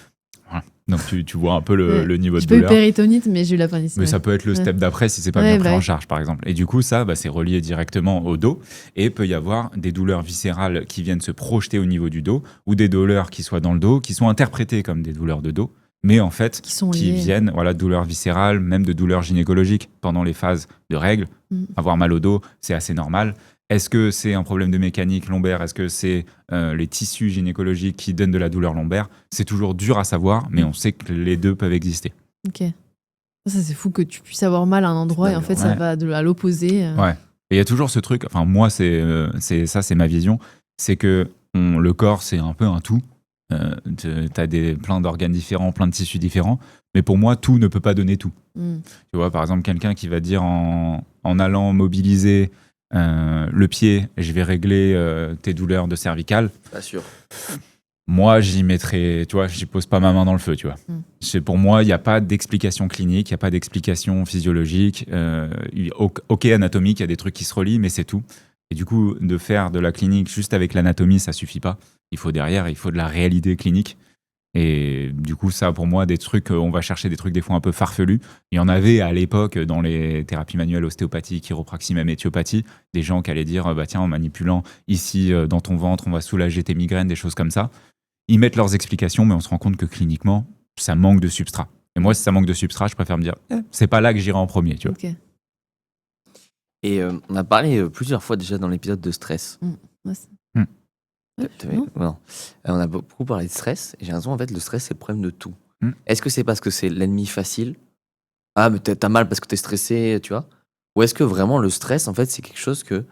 Voilà. Donc tu vois un peu le niveau de douleur. J'ai pas eu péritonite, mais j'ai eu l'appendicite. Mais ça peut être le step d'après si c'est pas bien pris en charge, par exemple. Et du coup, ça, c'est relié directement au dos. Et il peut y avoir des douleurs viscérales qui viennent se projeter au niveau du dos ou des douleurs qui soient dans le dos, qui sont interprétées comme des douleurs de dos, mais en fait, qui viennent de douleurs viscérales, même de douleurs gynécologiques pendant les phases de règles. Avoir mal au dos, c'est assez normal. Est-ce que c'est un problème de mécanique lombaire? Est-ce que c'est les tissus gynécologiques qui donnent de la douleur lombaire? C'est toujours dur à savoir, mais on sait que les deux peuvent exister. Ok. Ça, c'est fou que tu puisses avoir mal à un endroit et en fait, ça va à l'opposé. Ouais. Et il y a toujours ce truc, enfin, moi, c'est ma vision, c'est que le corps, c'est un peu un tout. T'as plein d'organes différents, plein de tissus différents, mais pour moi, tout ne peut pas donner tout. Tu vois, par exemple, quelqu'un qui va dire en allant mobiliser le pied, je vais régler tes douleurs de cervicales. Pas sûr. Moi, j'y mettrais, tu vois, j'y pose pas ma main dans le feu, tu vois. Pour moi, il n'y a pas d'explication clinique, il n'y a pas d'explication physiologique. Ok, anatomique, il y a des trucs qui se relient, mais c'est tout. Et du coup, de faire de la clinique juste avec l'anatomie, ça suffit pas. Il faut de la réalité clinique. Et du coup, ça, pour moi, des trucs, on va chercher des trucs des fois un peu farfelus. Il y en avait à l'époque dans les thérapies manuelles, ostéopathie, chiropraxie, même éthiopathie, des gens qui allaient dire, bah tiens, en manipulant ici dans ton ventre, on va soulager tes migraines, des choses comme ça. Ils mettent leurs explications, mais on se rend compte que cliniquement, ça manque de substrat. Et moi, si ça manque de substrat, je préfère me dire, c'est pas là que j'irai en premier, tu vois. Okay. Et on a parlé plusieurs fois déjà dans l'épisode de stress. On a beaucoup parlé de stress. Et j'ai l'impression, en fait, le stress, c'est le problème de tout. Est-ce que c'est parce que c'est l'ennemi facile? Ah, mais t'as mal parce que t'es stressé, tu vois? Ou est-ce que vraiment le stress, en fait, c'est quelque chose que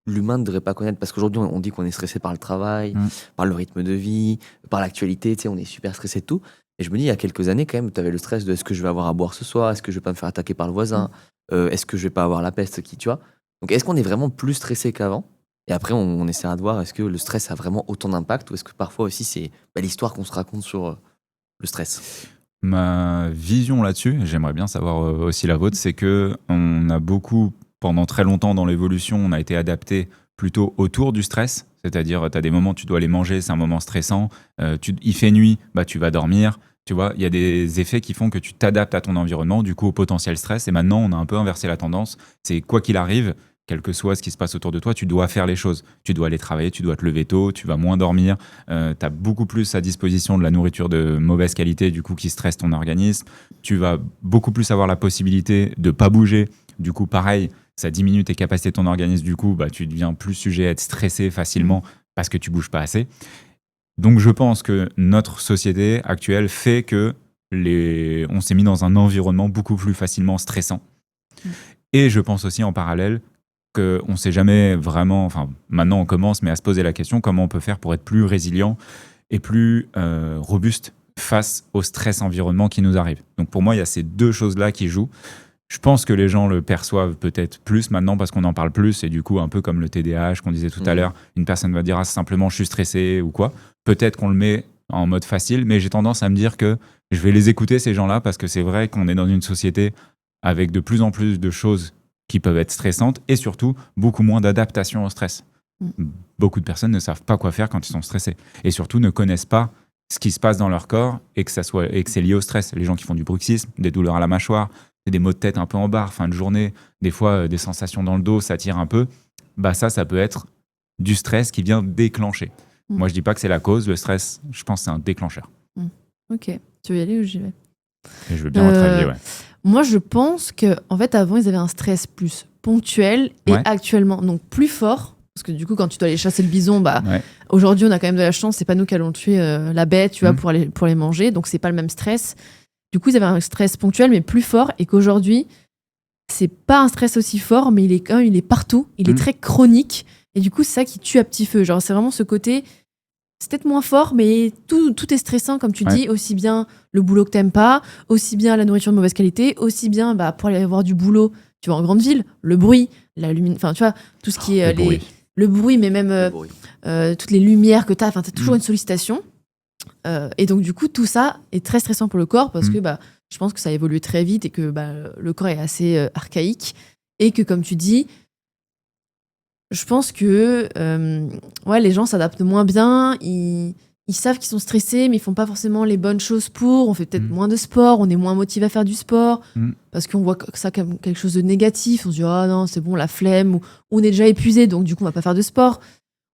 l'humain ne devrait pas connaître? Parce qu'aujourd'hui, on dit qu'on est stressé par le travail, par le rythme de vie, par l'actualité, tu sais, on est super stressé de tout. Et je me dis, il y a quelques années, quand même, tu avais le stress de est-ce que je vais avoir à boire ce soir? Est-ce que je vais pas me faire attaquer par le voisin? Est-ce que je vais pas avoir la peste tu vois? Donc, est-ce qu'on est vraiment plus stressé qu'avant? Et après, on essaiera de voir est-ce que le stress a vraiment autant d'impact ou est-ce que parfois aussi, c'est l'histoire qu'on se raconte sur le stress? Ma vision là-dessus, j'aimerais bien savoir aussi la vôtre, c'est que on a beaucoup, pendant très longtemps dans l'évolution, on a été adapté plutôt autour du stress. C'est-à-dire, tu as des moments, tu dois aller manger, c'est un moment stressant. Il fait nuit, bah, tu vas dormir. Tu vois, il y a des effets qui font que tu t'adaptes à ton environnement, du coup au potentiel stress. Et maintenant, on a un peu inversé la tendance. C'est quoi qu'il arrive, quel que soit ce qui se passe autour de toi, tu dois faire les choses. Tu dois aller travailler, tu dois te lever tôt, tu vas moins dormir. Tu as beaucoup plus à disposition de la nourriture de mauvaise qualité, du coup, qui stresse ton organisme. Tu vas beaucoup plus avoir la possibilité de ne pas bouger. Du coup, pareil, ça diminue tes capacités de ton organisme. Du coup, bah, tu deviens plus sujet à être stressé facilement parce que tu bouges pas assez. Donc, je pense que notre société actuelle fait que on s'est mis dans un environnement beaucoup plus facilement stressant. Et je pense aussi en parallèle qu'on ne sait jamais vraiment, enfin maintenant on commence, mais à se poser la question comment on peut faire pour être plus résilient et plus robuste face au stress environnement qui nous arrive. Donc pour moi, il y a ces deux choses-là qui jouent. Je pense que les gens le perçoivent peut-être plus maintenant parce qu'on en parle plus et du coup, un peu comme le TDAH qu'on disait tout à l'heure, une personne va dire simplement je suis stressé ou quoi. Peut-être qu'on le met en mode facile, mais j'ai tendance à me dire que je vais les écouter ces gens-là parce que c'est vrai qu'on est dans une société avec de plus en plus de choses qui peuvent être stressantes et surtout beaucoup moins d'adaptation au stress. Beaucoup de personnes ne savent pas quoi faire quand ils sont stressés et surtout ne connaissent pas ce qui se passe dans leur corps et que c'est lié au stress. Les gens qui font du bruxisme, des douleurs à la mâchoire, des maux de tête un peu en barre, fin de journée, des fois des sensations dans le dos, ça tire un peu, bah ça peut être du stress qui vient déclencher. Moi, je dis pas que c'est la cause, le stress, je pense que c'est un déclencheur. Ok, tu veux y aller ou j'y vais? Et je veux bien votre avis, ouais. Moi, je pense qu'en fait, avant, ils avaient un stress plus ponctuel et actuellement, donc plus fort. Parce que du coup, quand tu dois aller chasser le bison, aujourd'hui, on a quand même de la chance. C'est pas nous qui allons tuer la bête, tu vois, pour les manger. Donc, c'est pas le même stress. Du coup, ils avaient un stress ponctuel, mais plus fort. Et qu'aujourd'hui, c'est pas un stress aussi fort, mais il est partout. Il est très chronique. Et du coup, c'est ça qui tue à petit feu. Genre, c'est vraiment ce côté... C'est peut-être moins fort, mais tout est stressant, comme tu dis. Aussi bien le boulot que t'aimes pas, aussi bien la nourriture de mauvaise qualité, aussi bien pour aller avoir du boulot, tu vas en grande ville, le bruit, la lumière, enfin tu vois, tout ce qui est le bruit, mais même toutes les lumières que t'as, enfin t'as toujours une sollicitation. Et donc du coup, tout ça est très stressant pour le corps parce que je pense que ça a évolué très vite et que le corps est assez archaïque et que comme tu dis, je pense que les gens s'adaptent moins bien, ils savent qu'ils sont stressés, mais ils font pas forcément les bonnes choses pour. On fait peut-être moins de sport, on est moins motivé à faire du sport, parce qu'on voit ça comme quelque chose de négatif. On se dit, oh non, c'est bon, la flemme, ou on est déjà épuisé, donc du coup, on va pas faire de sport.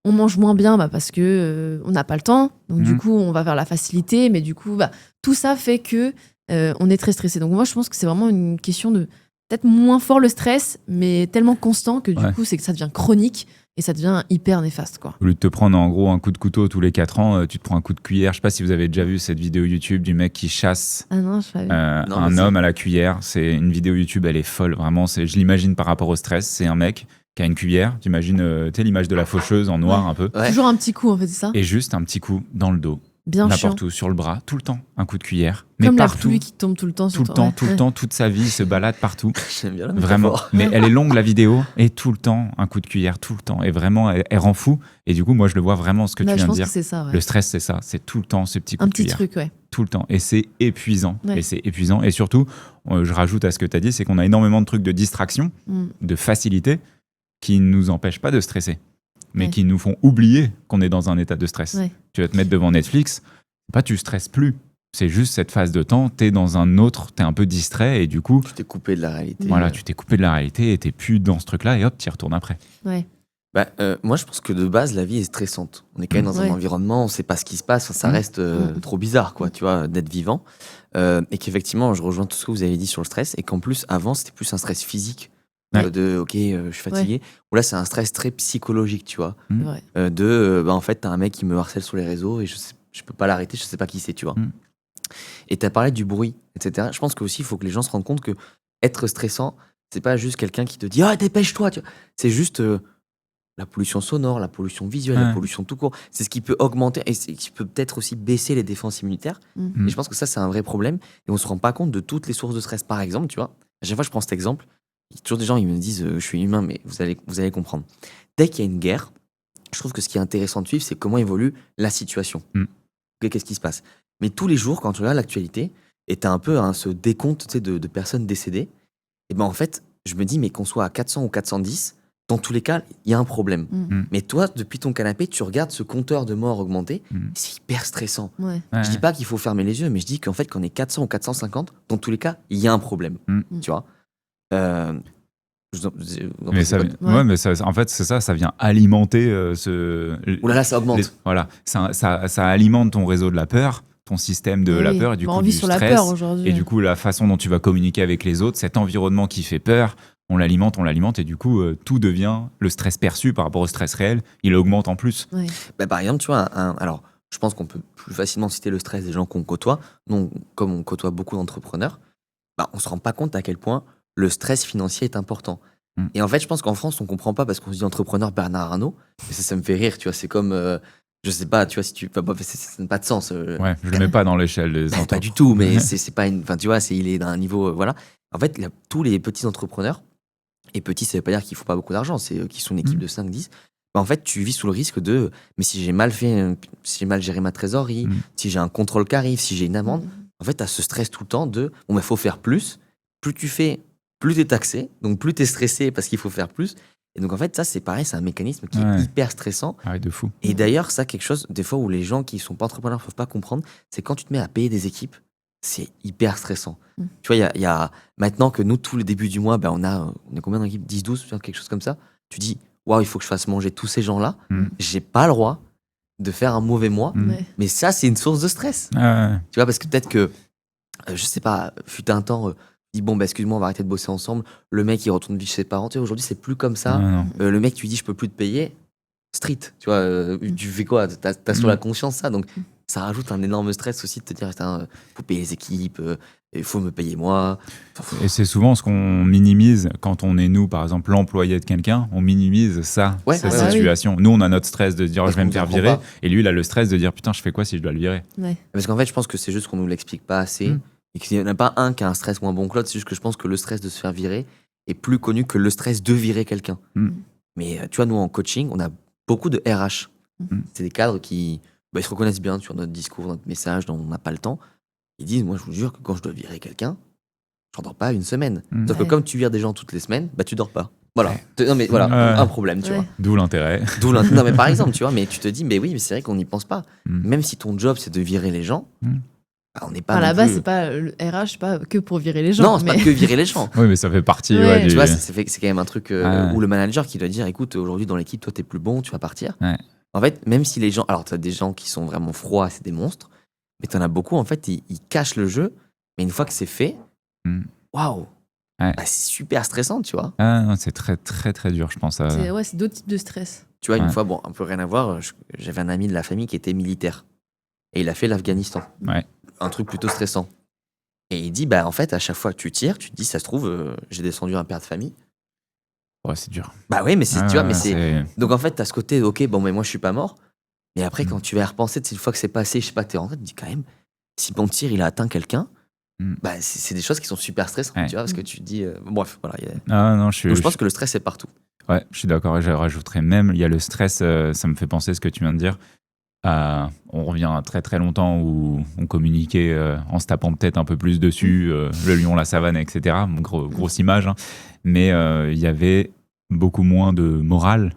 on mange moins bien parce que on n'a pas le temps. Donc du Mhm. coup, on va vers la facilité. Mais du coup, tout ça fait que on est très stressé. Donc moi, je pense que c'est vraiment une question de peut-être moins fort le stress, mais tellement constant que du Ouais. coup, c'est que ça devient chronique et ça devient hyper néfaste, quoi. Au lieu de te prendre en gros un coup de couteau tous les 4 ans, tu te prends un coup de cuillère. Je sais pas si vous avez déjà vu cette vidéo YouTube du mec qui chasse Ah non, je savais. Non, un vas-y. homme à la cuillère. C'est une vidéo YouTube, elle est folle. Vraiment, je l'imagine par rapport au stress. C'est un mec qui a une cuillère. Tu imagines l'image de la faucheuse en noir un peu. Ouais. Toujours un petit coup, en fait, c'est ça. Et juste un petit coup dans le dos. Bien chiant. N'importe où, sur le bras, tout le temps. Un coup de cuillère. Mais Comme partout. la pluie qui tombe tout le temps. Tout le temps, tout le temps, toute sa vie, il se balade partout. J'aime bien la Vraiment. métaphore. Mais elle est longue, la vidéo, et tout le temps, un coup de cuillère, tout le temps. Et vraiment, elle rend fou. Et du coup, moi, je le vois vraiment, ce que Là, tu je viens de pense dire. que c'est ça, ouais. Le stress, c'est ça. C'est tout le temps ce petit coup Un de petit cuillère. truc, ouais. Tout le temps. Et c'est épuisant. Ouais. Et c'est épuisant. Et surtout, je rajoute à ce que tu as dit, c'est qu'on a énormément de trucs de distraction, Mm. de facilité, qui ne nous empêchent pas de stresser, mais Ouais. qui nous font oublier qu'on est dans un état de stress. Ouais. Tu vas te mettre devant Netflix, tu stresses plus. C'est juste cette phase de temps, t'es dans un autre, t'es un peu distrait, et du coup, Tu t'es coupé de la réalité. voilà, tu t'es coupé de la réalité et t'es plus dans ce truc-là, et hop, t'y retournes après. Ouais. Moi, je pense que de base, la vie est stressante. On est quand même dans Ouais. un environnement, on sait pas ce qui se passe, ça Mm. reste trop bizarre, quoi, tu vois, d'être vivant. Et qu'effectivement, je rejoins tout ce que vous avez dit sur le stress, et qu'en plus, avant, c'était plus un stress physique. Ouais. Je suis fatigué. Ou là, c'est un stress très psychologique, tu vois. C'est vrai. En fait, t'as un mec qui me harcèle sur les réseaux et je peux pas l'arrêter, je sais pas qui c'est, tu vois. Mm. Et t'as parlé du bruit, etc. Je pense qu'aussi, il faut que les gens se rendent compte que être stressant, c'est pas juste quelqu'un qui te dit ah, dépêche-toi, tu vois. C'est juste la pollution sonore, la pollution visuelle, la Ouais. pollution tout court. C'est ce qui peut augmenter et c'est ce qui peut peut-être aussi baisser les défenses immunitaires. Mm. Et je pense que ça, c'est un vrai problème. Et on se rend pas compte de toutes les sources de stress. Par exemple, tu vois, à chaque fois, je prends cet exemple. Il y a toujours des gens qui me disent je suis humain, mais vous allez comprendre. Dès qu'il y a une guerre, je trouve que ce qui est intéressant de suivre, c'est comment évolue la situation. Mm. Ok, qu'est-ce qui se passe? Mais tous les jours, quand tu regardes l'actualité, et tu as un peu ce décompte, tu sais, de personnes décédées, et ben en fait, je me dis, mais qu'on soit à 400 ou 410, dans tous les cas, il y a un problème. Mm. Mais toi, depuis ton canapé, tu regardes ce compteur de morts augmenter, Mm. c'est hyper stressant. Ouais. Ouais. Je dis pas qu'il faut fermer les yeux, mais je dis qu'en fait, quand on est 400 ou 450, dans tous les cas, il y a un problème. Mm. Tu vois. Vous en Mais pensez ça, quoi ouais, mais en fait, c'est ça, ça vient alimenter Ouh là là, ça augmente. voilà, ça alimente ton réseau de la peur, ton système de Ah la oui. peur, et du Bah, coup, on vit du sur la stress. peur aujourd'hui. Et du coup, la façon dont tu vas communiquer avec les autres, cet environnement qui fait peur, on l'alimente, et du coup, tout devient le stress perçu par rapport au stress réel, il augmente en plus. Ouais. Bah, par exemple, tu vois, alors, je pense qu'on peut plus facilement citer le stress des gens qu'on côtoie. Non, comme on côtoie beaucoup d'entrepreneurs, on se rend pas compte à quel point le stress financier est important. Mm. Et en fait, je pense qu'en France, on comprend pas parce qu'on se dit entrepreneur Bernard Arnault. Et ça me fait rire, tu vois. C'est comme, je sais pas, tu vois, si tu, ça n'a pas de sens. Ouais, je le mets pas dans l'échelle des Pas entrepreneurs. du tout, mais c'est pas une. Enfin, tu vois, il est d'un niveau. Voilà. En fait, tous les petits entrepreneurs, et petits, ça veut pas dire qu'il faut pas beaucoup d'argent, c'est qui sont une équipe de 5-10. En fait, tu vis sous le risque de. Mais si j'ai mal fait, si j'ai mal géré ma trésorerie, si j'ai un contrôle qui arrive, si j'ai une amende, en fait, tu as ce stress tout le temps de. Bon, il faut faire plus. Plus tu fais, plus tu es taxé. Donc, plus tu es stressé parce qu'il faut faire plus. Et donc, en fait, ça, c'est pareil, c'est un mécanisme qui est hyper stressant. Ah ouais, de fou. Et d'ailleurs, ça, quelque chose, des fois, où les gens qui sont pas entrepreneurs ne peuvent pas comprendre, c'est quand tu te mets à payer des équipes, c'est hyper stressant. Tu vois, il y a maintenant que nous, tous les débuts du mois, on est combien dans l'équipe 10, 12, quelque chose comme ça. Tu dis, waouh, il faut que je fasse manger tous ces gens-là. J'ai pas le droit de faire un mauvais mois. Ouais. Mais ça, c'est une source de stress. Ah Tu vois, parce que peut-être que, je sais pas, fut un temps, dit bon, excuse-moi, on va arrêter de bosser ensemble. Le mec, il retourne vivre chez ses parents. Tu vois, aujourd'hui, c'est plus comme ça. non. Le mec, tu lui dis, je peux plus te payer. Street, tu vois, tu fais quoi? T'as sur la conscience ça, donc ça rajoute un énorme stress aussi de te dire, faut payer les équipes, il faut me payer moi. Et c'est souvent ce qu'on minimise quand on est, nous, par exemple, l'employé de quelqu'un, on minimise ça, Ouais, cette ouais, situation. Nous, on a notre stress de se dire, Parce je vais qu'on me faire comprend virer, pas. et lui, il a le stress de dire, putain, je fais quoi si je dois le virer? Ouais. Parce qu'en fait, je pense que c'est juste qu'on nous l'explique pas assez, et qu'il n'y en a pas un qui a un stress moins bon que l'autre, c'est juste que je pense que le stress de se faire virer est plus connu que le stress de virer quelqu'un. Mais tu vois, nous, en coaching, on a beaucoup de RH. C'est des cadres qui ils se reconnaissent bien sur notre discours, notre message, dont on n'a pas le temps. Ils disent, moi, je vous jure que quand je dois virer quelqu'un, j'en dors pas une semaine. Sauf que Ouais. comme tu vires des gens toutes les semaines, tu dors pas. Voilà. Non, mais voilà, Ouais. un problème, tu Ouais. vois. D'où l'intérêt. Non, mais par exemple, tu vois, mais tu te dis, mais oui, mais c'est vrai qu'on n'y pense pas. Mm. Même si ton job, c'est de virer les gens, on n'est pas. À non la base, plus- c'est pas le RH, c'est pas que pour virer les gens. Non, c'est mais... pas que virer les gens. Oui, mais ça fait partie Ouais. ouais, Tu du... vois, c'est quand même un truc Ouais. où le manager qui doit dire, écoute, aujourd'hui dans l'équipe, toi, t'es plus bon, tu vas partir. Ouais. En fait, même si les gens. Alors, tu as des gens qui sont vraiment froids, c'est des monstres. Mais tu en as beaucoup, en fait, ils cachent le jeu. Mais une fois que c'est fait, waouh! Ouais. Bah, c'est super stressant, tu vois. Ah non, c'est très très très dur, je pense. C'est d'autres types de stress. Tu vois, une Ouais. fois, bon, un peu rien à voir, j'avais un ami de la famille qui était militaire. Et il a fait l'Afghanistan. Ouais. Un truc plutôt stressant. Et il dit, bah, en fait, à chaque fois que tu tires, tu te dis, ça se trouve, j'ai descendu un père de famille. Ouais, c'est dur. Bah oui, mais c'est, tu vois, mais c'est. c'est- Donc en fait, t'as ce côté, ok, bon, mais moi, je suis pas mort. Mais après, quand tu vas y repenser, une fois que c'est passé, je sais pas, t'es rentré, tu te dis quand même, si mon tir, il a atteint quelqu'un, bah, c'est des choses qui sont super stressantes, Ouais. tu vois, parce que tu te dis, bref, voilà. Ah non, Donc, je pense que le stress est partout. Ouais, je suis d'accord. Et je rajouterais même, il y a le stress, ça me fait penser à ce que tu viens de dire. On revient à très très longtemps où on communiquait en se tapant peut-être un peu plus dessus, le lion, la savane, etc. Grosse image. Hein. Mais il y avait beaucoup moins de morale,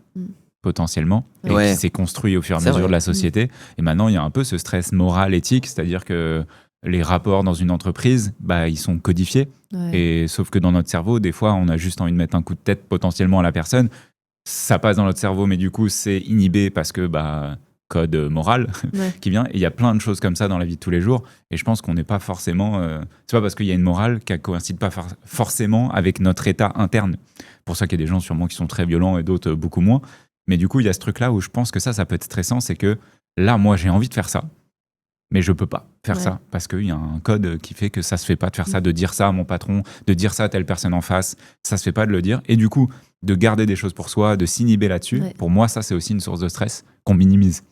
potentiellement, et Ouais. qui s'est construit au fur et à C'est mesure vrai. de la société. Et maintenant, il y a un peu ce stress moral, éthique, c'est-à-dire que les rapports dans une entreprise, bah, ils sont codifiés. Ouais. Et sauf que dans notre cerveau, des fois, on a juste envie de mettre un coup de tête potentiellement à la personne. Ça passe dans notre cerveau, mais du coup, c'est inhibé parce que bah, code moral Ouais. qui vient. Et il y a plein de choses comme ça dans la vie de tous les jours. Et je pense qu'on n'est pas forcément. C'est pas parce qu'il y a une morale qu'elle coïncide pas forcément avec notre état interne. Pour ça qu'il y a des gens sûrement qui sont très violents et d'autres beaucoup moins. Mais du coup, il y a ce truc-là où je pense que ça peut être stressant. C'est que là, moi, j'ai envie de faire ça. Mais je peux pas faire ça parce qu'il y a un code qui fait que ça se fait pas de faire ça, de dire ça à mon patron, de dire ça à telle personne en face. Ça se fait pas de le dire. Et du coup, de garder des choses pour soi, de s'inhiber là-dessus, pour moi, ça, c'est aussi une source de stress qu'on minimise.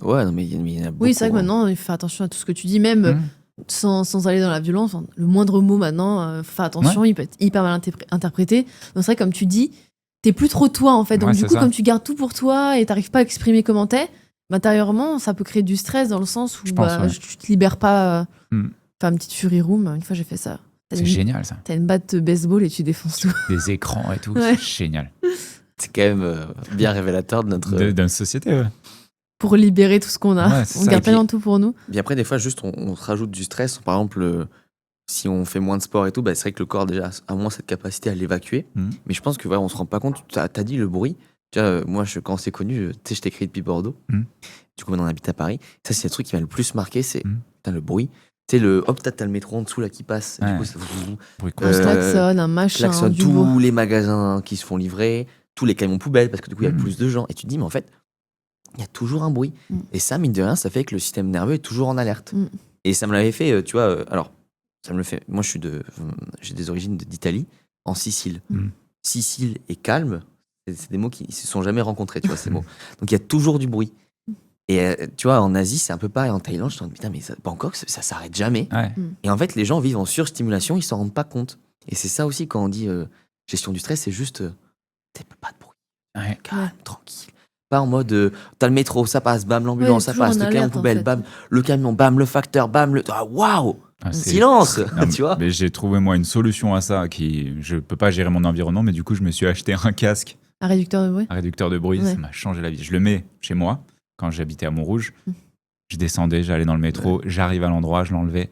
Ouais, non, mais il y en a beaucoup. Oui, c'est vrai que maintenant, il faut faire attention à tout ce que tu dis, même sans aller dans la violence. Enfin, le moindre mot maintenant, faut faire attention, il peut être hyper mal interprété. Donc c'est vrai, comme tu dis, t'es plus trop toi en fait. Donc du coup, comme tu gardes tout pour toi et t'arrives pas à exprimer comment t'es, intérieurement, ça peut créer du stress dans le sens où tu te libères pas. Faire une petite fury room, une fois j'ai fait ça. C'est génial ça. T'as une batte de baseball et tu défonces tout. Des écrans et tout, Ouais. c'est génial. C'est quand même bien révélateur de notre. De notre société, ouais. Pour libérer tout ce qu'on a. Ouais, On garde tellement tout pour nous. Bien après, des fois, juste on se rajoute du stress. Par exemple, si on fait moins de sport et tout, bah, c'est vrai que le corps déjà a moins cette capacité à l'évacuer. Mais je pense que voilà, on se rend pas compte. T'as dit le bruit. Tu vois, moi, quand c'est connu, je t'écris depuis Bordeaux. Du coup, maintenant, on habite à Paris. Ça, c'est le truc qui m'a le plus marqué, c'est le bruit. Tu sais, hop, t'as le métro en dessous là qui passe. Du coup, un klaxon, un machin. Tous les magasins qui se font livrer, tous les camions poubelles, parce que du coup, il y a plus de gens. Et tu te dis, mais en fait, il y a toujours un bruit. Et ça, mine de rien, ça fait que le système nerveux est toujours en alerte. Et ça me l'avait fait, tu vois, alors, ça me le fait. Moi, j'ai des origines d'Italie, en Sicile. Sicile et calme, c'est des mots qui ne se sont jamais rencontrés, tu vois, ces mots. Donc, il y a toujours du bruit. Et tu vois, en Asie, c'est un peu pareil. En Thaïlande, je me dis, putain, mais Bangkok, ça s'arrête jamais. Ouais. Et en fait, les gens vivent en surstimulation, ils s'en rendent pas compte. Et c'est ça aussi, quand on dit gestion du stress, c'est juste, pas de bruit. Calme, tranquille. Pas en mode, t'as le métro, ça passe, bam, l'ambulance, ça passe, le camion poubelle, bam, le camion, bam, le facteur, bam, waouh! Silence. Non, tu vois. Mais j'ai trouvé moi une solution à ça je peux pas gérer mon environnement, mais du coup je me suis acheté un casque, un réducteur de bruit. Un réducteur de bruit, ça m'a changé la vie. Je le mets chez moi quand j'habitais à Montrouge. Je descendais, j'allais dans le métro, j'arrive à l'endroit, je l'enlevais.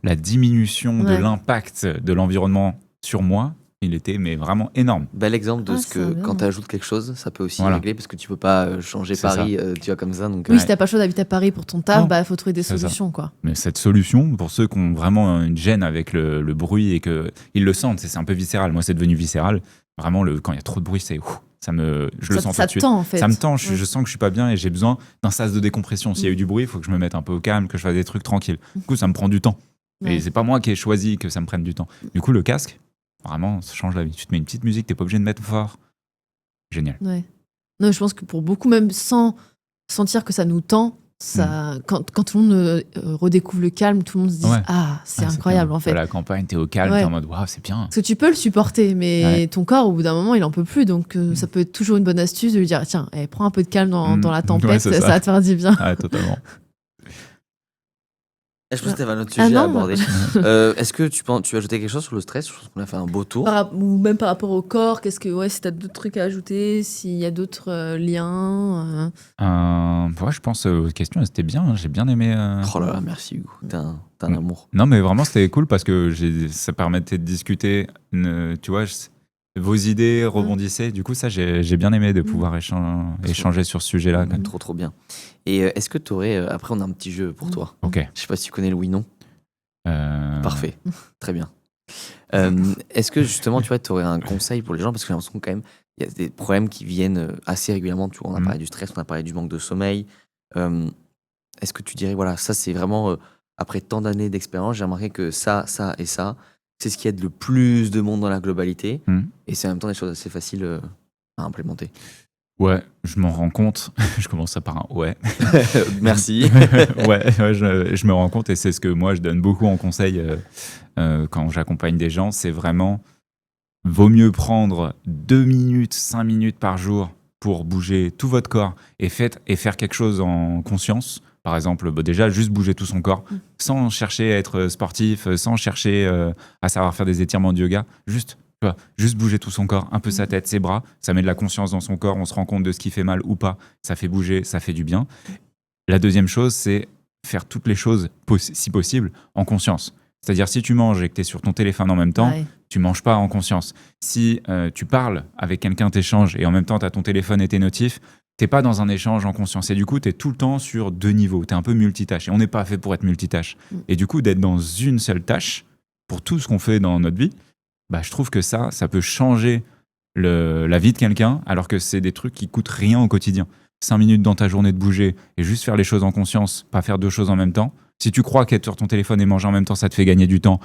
La diminution de l'impact de l'environnement sur moi, il était mais vraiment énorme. Bel exemple de ce que quand tu ajoutes quelque chose, ça peut aussi régler parce que tu peux pas changer Paris, tu vois, comme ça. Donc, oui, si t'as pas le choix d'habiter à Paris pour ton taf, bah faut trouver des solutions, quoi. Mais cette solution, pour ceux qui ont vraiment une gêne avec le bruit et qu'ils le sentent, c'est un peu viscéral. Moi, c'est devenu viscéral. Vraiment, quand il y a trop de bruit, je le sens tout de suite. Tend, en fait. Ça me tend, je sens que je suis pas bien et j'ai besoin d'un sas de décompression. S'il y a eu du bruit, il faut que je me mette un peu au calme, que je fasse des trucs tranquilles. Du coup, ça me prend du temps. Et c'est pas moi qui ai choisi que ça me prenne du temps. Du coup, le casque, vraiment, ça change la vie. Tu te mets une petite musique, t'es pas obligé de mettre fort. Génial. Ouais. Non, je pense que pour beaucoup, même sans sentir que ça nous tend, ça, quand tout le monde redécouvre le calme, tout le monde se dit c'est incroyable bien. en fait. À la campagne, t'es au calme, t'es en mode waouh, c'est bien. Parce que tu peux le supporter, mais ton corps, au bout d'un moment, il en peut plus. Donc ça peut être toujours une bonne astuce de lui dire tiens, prends un peu de calme dans la tempête, ça va te faire du bien. Ouais, totalement. Je pense que tu avais un autre sujet à aborder. Est-ce que tu veux ajouter quelque chose sur le stress? Je pense qu'on a fait un beau tour. Ou même par rapport au corps, si tu as d'autres trucs à ajouter, s'il y a d'autres liens. Je pense aux questions, c'était bien. J'ai bien aimé. Oh là là, merci Hugo. T'as un amour. Non, mais vraiment, c'était cool parce que ça permettait de discuter. Tu vois, vos idées, rebondissez. Du coup, ça, j'ai bien aimé de pouvoir échanger sur ce sujet-là. quand même. Trop bien. Et est-ce que tu aurais. Après, on a un petit jeu pour toi. Ok. Je sais pas si tu connais le oui-non. Parfait. Très bien. Est-ce que justement, tu vois, tu aurais un conseil pour les gens? Parce que j'ai l'impression que quand même, il y a des problèmes qui viennent assez régulièrement. Tu vois, on a parlé du stress, on a parlé du manque de sommeil. Est-ce que tu dirais, voilà, ça, c'est vraiment. Après tant d'années d'expérience, j'ai remarqué que ça et ça, c'est ce qui aide le plus de monde dans la globalité. Et c'est en même temps des choses assez faciles à implémenter. Ouais, je m'en rends compte. Je commence par un ouais. Merci. je me rends compte et c'est ce que moi je donne beaucoup en conseil quand j'accompagne des gens. C'est vraiment, vaut mieux prendre 2 minutes, 5 minutes par jour pour bouger tout votre corps et faire quelque chose en conscience. Par exemple, déjà, juste bouger tout son corps, sans chercher à être sportif, sans chercher à savoir faire des étirements de yoga. Juste bouger tout son corps, un peu sa tête, ses bras. Ça met de la conscience dans son corps, on se rend compte de ce qui fait mal ou pas. Ça fait bouger, ça fait du bien. La deuxième chose, c'est faire toutes les choses, si possible, en conscience. C'est-à-dire, si tu manges et que tu es sur ton téléphone en même temps, tu manges pas en conscience. Si tu parles avec quelqu'un, t'échanges, et en même temps, tu as ton téléphone et tes notifs, t'es pas dans un échange en conscience. Et du coup, tu es tout le temps sur 2 niveaux. Tu es un peu multitâche. Et on n'est pas fait pour être multitâche. Et du coup, d'être dans une seule tâche, pour tout ce qu'on fait dans notre vie, je trouve que ça peut changer la vie de quelqu'un, alors que c'est des trucs qui coûtent rien au quotidien. 5 minutes dans ta journée de bouger et juste faire les choses en conscience, pas faire 2 choses en même temps. Si tu crois qu'être sur ton téléphone et manger en même temps, ça te fait gagner du temps,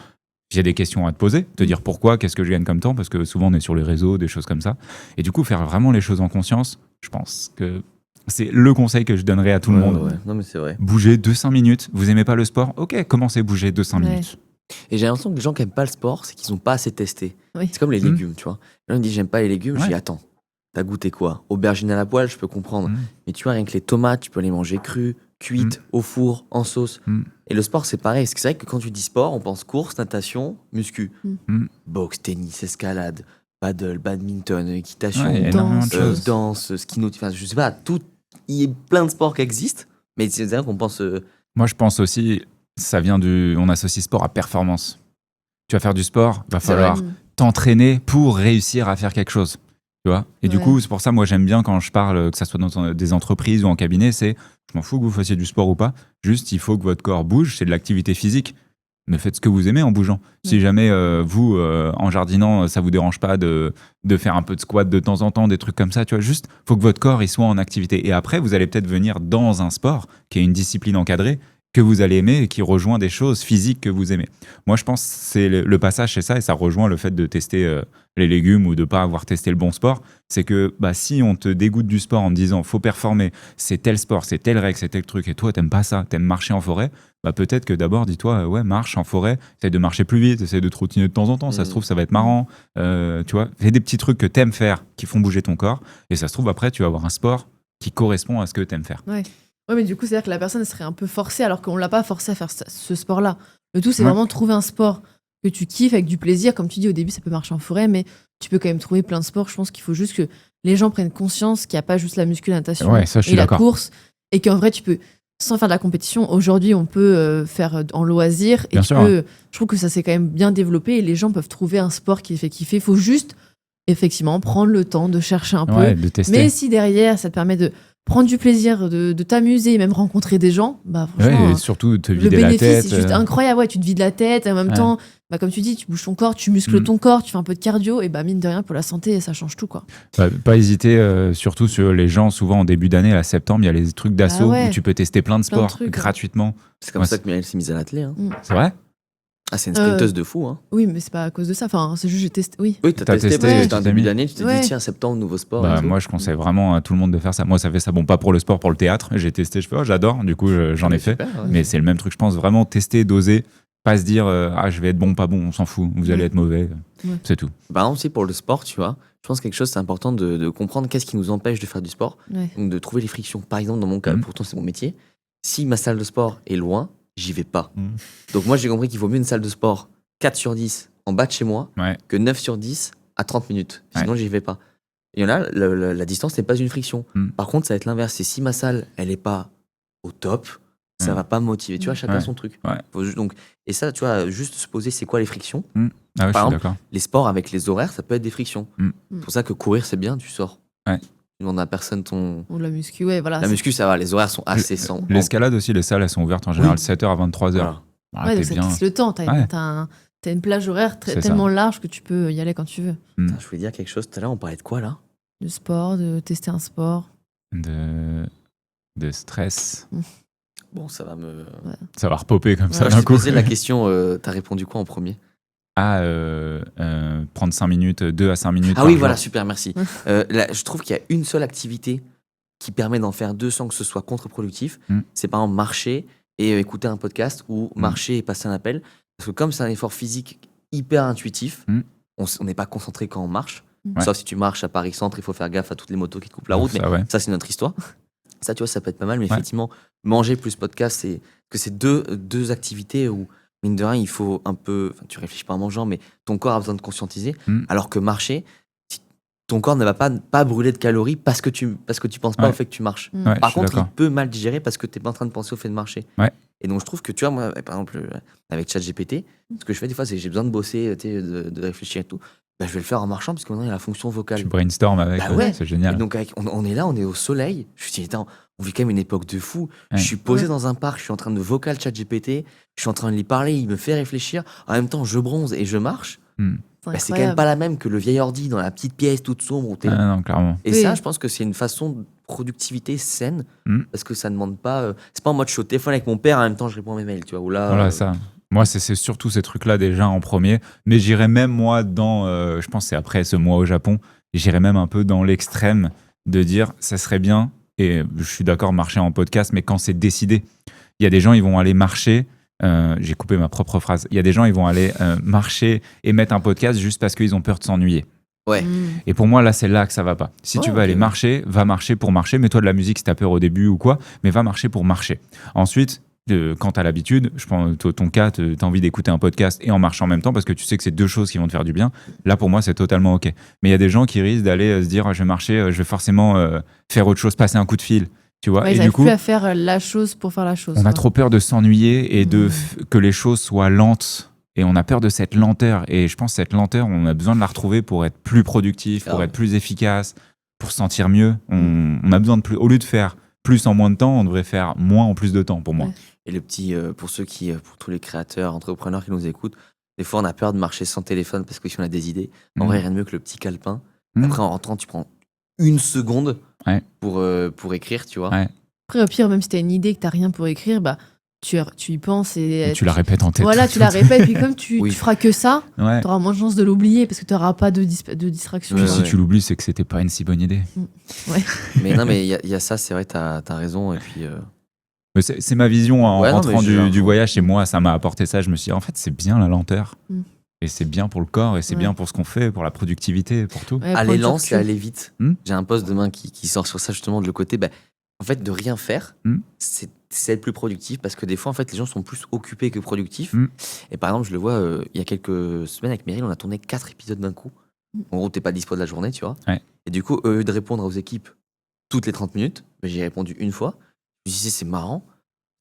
il y a des questions à te poser, te dire pourquoi, qu'est-ce que je gagne comme temps, parce que souvent on est sur les réseaux, des choses comme ça. Et du coup, faire vraiment les choses en conscience, je pense que c'est le conseil que je donnerais à tout le monde. Ouais. Non, mais c'est vrai. Bouger 2-5 minutes. Vous aimez pas le sport? Ok, commencez à bouger 2-5 minutes. Et j'ai l'impression que les gens qui n'aiment pas le sport, c'est qu'ils n'ont pas assez testé. Oui. C'est comme les légumes, tu vois. Là, on me dit j'aime pas les légumes, je dis attends, t'as goûté quoi? Aubergine à la poêle, je peux comprendre. Mais tu vois, rien que les tomates, tu peux les manger crues, cuites, au four, en sauce. Et le sport, c'est pareil. Parce que c'est vrai que quand tu dis sport, on pense course, natation, muscu. Boxe, tennis, escalade, paddle, badminton, équitation, danse, ski nautique. Enfin, je sais pas, il y a plein de sports qui existent. Mais c'est vrai qu'on pense. Moi, je pense aussi, on associe sport à performance. Tu vas faire du sport, va falloir t'entraîner pour réussir à faire quelque chose. Tu vois? Et du coup, c'est pour ça, moi, j'aime bien quand je parle, que ça soit dans des entreprises ou en cabinet, je m'en fous que vous fassiez du sport ou pas. Juste, il faut que votre corps bouge, c'est de l'activité physique. Mais faites ce que vous aimez en bougeant. Si jamais vous, en jardinant, ça vous dérange pas de faire un peu de squat de temps en temps, des trucs comme ça, tu vois, juste, faut que votre corps il soit en activité. Et après, vous allez peut-être venir dans un sport qui est une discipline encadrée, que vous allez aimer et qui rejoint des choses physiques que vous aimez. Moi, je pense que c'est le passage, c'est ça, et ça rejoint le fait de tester les légumes ou de pas avoir testé le bon sport. C'est que si on te dégoûte du sport en te disant faut performer, c'est tel sport, c'est telle règle, c'est tel truc, et toi, t'aimes pas ça, t'aimes marcher en forêt, peut-être que d'abord, dis-toi, marche en forêt, essaye de marcher plus vite, essaye de trottiner de temps en temps, ça se trouve, ça va être marrant. Tu vois, fais des petits trucs que t'aimes faire, qui font bouger ton corps, et ça se trouve, après, tu vas avoir un sport qui correspond à ce que t'aimes faire. Ouais, mais du coup, c'est-à-dire que la personne serait un peu forcée alors qu'on l'a pas forcé à faire ce sport-là. Le tout, c'est vraiment trouver un sport que tu kiffes avec du plaisir. Comme tu dis, au début, ça peut marcher en forêt, mais tu peux quand même trouver plein de sports. Je pense qu'il faut juste que les gens prennent conscience qu'il n'y a pas juste la musculation et la course, et qu'en vrai, tu peux, sans faire de la compétition, aujourd'hui, on peut faire en loisir. Et je trouve que ça s'est quand même bien développé et les gens peuvent trouver un sport qui les fait kiffer. Il faut juste, effectivement, prendre le temps de chercher un peu. De tester. Mais si derrière, ça te permet de prendre du plaisir, de t'amuser et même rencontrer des gens, franchement, et surtout te le vider la tête. bénéfice, c'est juste incroyable. Tu te vides la tête et en même temps, comme tu dis, tu bouges ton corps, tu muscles ton corps, tu fais un peu de cardio et mine de rien, pour la santé, ça change tout, quoi. Pas hésiter, surtout sur les gens, souvent en début d'année, à septembre, il y a les trucs d'assaut où tu peux tester plein de sports gratuitement. C'est comme ça que Myriel s'est mise à l'athlé. C'est vrai? Ah, c'est une sprinteuse de fou. Hein. Oui, mais c'est pas à cause de ça. Enfin, c'est juste j'ai testé. Oui, t'as testé. C'était un début d'année, tu t'es dit, tiens, septembre, nouveau sport. Moi, je conseille vraiment à tout le monde de faire ça. Moi, ça fait ça. Bon, pas pour le sport, pour le théâtre. J'ai testé, je fais, j'adore. Du coup, j'en ai fait. Super, mais c'est le même truc, je pense. Vraiment tester, doser. Pas se dire, je vais être bon, pas bon, on s'en fout. Vous allez être mauvais. C'est tout. Par exemple, aussi pour le sport, tu vois, je pense que quelque chose, c'est important de comprendre qu'est-ce qui nous empêche de faire du sport. Donc, de trouver les frictions. Par exemple, dans mon cas, pourtant, c'est mon métier. Si ma salle de sport est loin, j'y vais pas. Donc, moi, j'ai compris qu'il vaut mieux une salle de sport 4 sur 10 en bas de chez moi que 9 sur 10 à 30 minutes. Sinon, j'y vais pas. Et là, la distance n'est pas une friction. Par contre, ça va être l'inverse. C'est si ma salle, elle n'est pas au top, ça ça va pas me motiver. Tu vois, chacun Ouais. son truc. Ouais. Donc, et ça, tu vois, juste se poser, c'est quoi les frictions? Ah ouais, je Par suis exemple, d'accord. Les sports avec les horaires, ça peut être des frictions. C'est pour ça que courir, c'est bien, tu sors. Ouais. Tu demandes à personne ton. Ou la muscu, ouais, voilà. La muscu, ça va, les horaires sont assez sans. L'escalade aussi, les salles, elles sont ouvertes en général Oui. 7h à 23h. Voilà. Voilà, Ouais, t'es donc ça bien. te laisse le temps. Ouais. T'as une plage horaire C'est ça. tellement large que tu peux y aller quand tu veux. Putain, je voulais dire quelque chose. Tout à l'heure, on parlait de quoi là? De sport, de tester un sport. De stress. Bon, ça va me. Ça va repopper comme ça Je d'un t'ai coup. posé la question, t'as répondu quoi en premier? Prendre 5 minutes, 2 à 5 minutes. Ah par oui, jour. voilà, super, merci. Là, je trouve qu'il y a une seule activité qui permet d'en faire 2 sans que ce soit contre-productif. C'est par exemple marcher et écouter un podcast ou marcher et passer un appel. Parce que comme c'est un effort physique hyper intuitif, on n'est pas concentré quand on marche. Ouais. Sauf si tu marches à Paris Centre, il faut faire gaffe à toutes les motos qui te coupent la route. Ça, Mais ouais. ça, c'est notre histoire. Ça, tu vois, ça peut être pas mal. Mais Ouais. effectivement, manger plus podcast, c'est deux activités où, mine de rien, il faut un peu. Tu réfléchis pas en mangeant, mais ton corps a besoin de conscientiser. Alors que marcher, ton corps ne va pas brûler de calories parce que tu penses pas Ouais. au fait que tu marches. Ouais, je Par suis contre, il d'accord. peut mal digérer parce que tu n'es pas en train de penser au fait de marcher. Ouais. Et donc, je trouve que, tu vois, moi, par exemple, avec ChatGPT, ce que je fais des fois, c'est que j'ai besoin de bosser, tu sais, de réfléchir et tout. Bah, je vais le faire en marchant parce que maintenant, il y a la fonction vocale. Tu brainstorm avec, Bah ouais. c'est Et génial. donc, on est là, on est au soleil. Je me suis dit, attends, on vit quand même une époque de fou. Ouais. Je suis posé Ouais. dans un parc, je suis en train de vocal ChatGPT, je suis en train de lui parler, il me fait réfléchir. En même temps, je bronze et je marche. C'est quand même pas la même que le vieil ordi dans la petite pièce toute sombre où t'es. Ah non, clairement. Et Oui. ça, je pense que c'est une façon de productivité saine parce que ça demande pas. C'est pas en mode je suis au téléphone avec mon père en même temps je réponds à mes mails, tu vois. Ou là, Voilà, ça. Moi, c'est surtout ces trucs-là déjà en premier. Mais j'irais même, moi, je pense que c'est après ce mois au Japon, j'irais même un peu dans l'extrême de dire ça serait bien, et je suis d'accord, marcher en podcast, mais quand c'est décidé. Il y a des gens, ils vont aller marcher. J'ai coupé ma propre phrase. Il y a des gens, ils vont aller marcher et mettre un podcast juste parce qu'ils ont peur de s'ennuyer. Ouais. Et pour moi, là, c'est là que ça va pas. Si tu Ouais, veux aller ok. marcher, va marcher pour marcher. Mets-toi de la musique si t'as peur au début ou quoi, mais va marcher pour marcher. Ensuite, quand t'as l'habitude, je prends ton cas, t'as envie d'écouter un podcast et en marchant en même temps parce que tu sais que c'est 2 choses qui vont te faire du bien. Là, pour moi, c'est totalement OK. Mais il y a des gens qui risquent d'aller se dire, je vais marcher, je vais forcément faire autre chose, passer un coup de fil. Tu vois, Ouais, et ils du n'arrivent coup, plus à faire la chose pour faire la chose. on a quoi. trop peur de s'ennuyer et que les choses soient lentes. Et on a peur de cette lenteur. Et je pense que cette lenteur, on a besoin de la retrouver pour être plus productif, pour Ah. être plus efficace, pour se sentir mieux. On a besoin de plus. Au lieu de faire plus en moins de temps, on devrait faire moins en plus de temps, pour moi. Ouais. Et le petit, pour tous les créateurs, entrepreneurs qui nous écoutent, des fois on a peur de marcher sans téléphone parce que si on a des idées, en vrai rien de mieux que le petit calepin. Après en rentrant, tu prends 1 seconde Ouais. pour écrire, tu vois. Ouais. Après, au pire, même si t'as une idée que t'as rien pour écrire, bah, tu y penses et Et tu la répètes en tête. Voilà, tu la répètes. Puis comme tu Oui. feras que ça, Ouais. t'auras moins de chances de l'oublier parce que t'auras pas de distraction. Puis Ouais, si ouais. tu l'oublies, c'est que c'était pas une si bonne idée. Mais non, mais il y a ça, c'est vrai, t'as raison. Et puis, Mais c'est ma vision en Ouais, non, rentrant mais j'ai du un- voyage chez moi, ça m'a apporté ça. Je me suis dit, en fait, c'est bien la lenteur. Mm. Et c'est bien pour le corps, et c'est Ouais. bien pour ce qu'on fait, pour la productivité, pour tout. Ouais, aller prendre du lent, c'est recul. aller vite. Hmm. J'ai un post demain qui sort sur ça, justement, de le côté. En fait, de rien faire, c'est être plus productif parce que des fois, en fait, les gens sont plus occupés que productifs. Mm. Et par exemple, je le vois il y a quelques semaines avec Meryl, on a tourné 4 épisodes d'un coup. En gros, t'es pas dispo de la journée, tu vois. Ouais. Et du coup, au lieu de répondre aux équipes toutes les 30 minutes, j'ai répondu une fois. Je me suis dit, c'est marrant,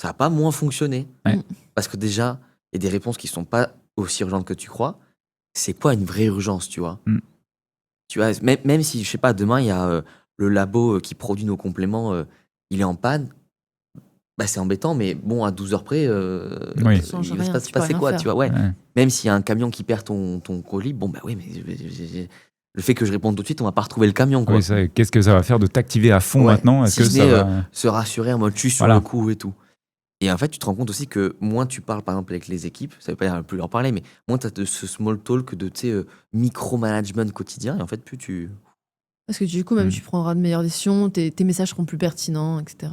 ça va pas moins fonctionner. Ouais. Parce que déjà, il y a des réponses qui sont pas aussi urgentes que tu crois. C'est quoi une vraie urgence, tu vois? Mm. Tu vois, même si, je sais pas, demain, il y a le labo qui produit nos compléments, il est en panne. C'est embêtant, mais bon, à 12 heures près, Oui. il Ça change va rien, se tu peux passer rien quoi, faire. tu vois, ouais. Ouais. Même s'il y a un camion qui perd ton colis, bon, oui, mais le fait que je réponde tout de suite, on va pas retrouver le camion, quoi. Oui, ça, qu'est-ce que ça va faire de t'activer à fond Ouais. maintenant? Est-ce Si que ce ça n'est, va... Se rassurer en mode je suis sur Voilà. le coup et tout. Et en fait, tu te rends compte aussi que moins tu parles, par exemple, avec les équipes, ça veut pas dire plus leur parler, mais moins tu as de ce small talk de, micro-management quotidien, et en fait, plus tu... Parce que du coup, même tu prendras de meilleures décisions, tes messages seront plus pertinents, etc.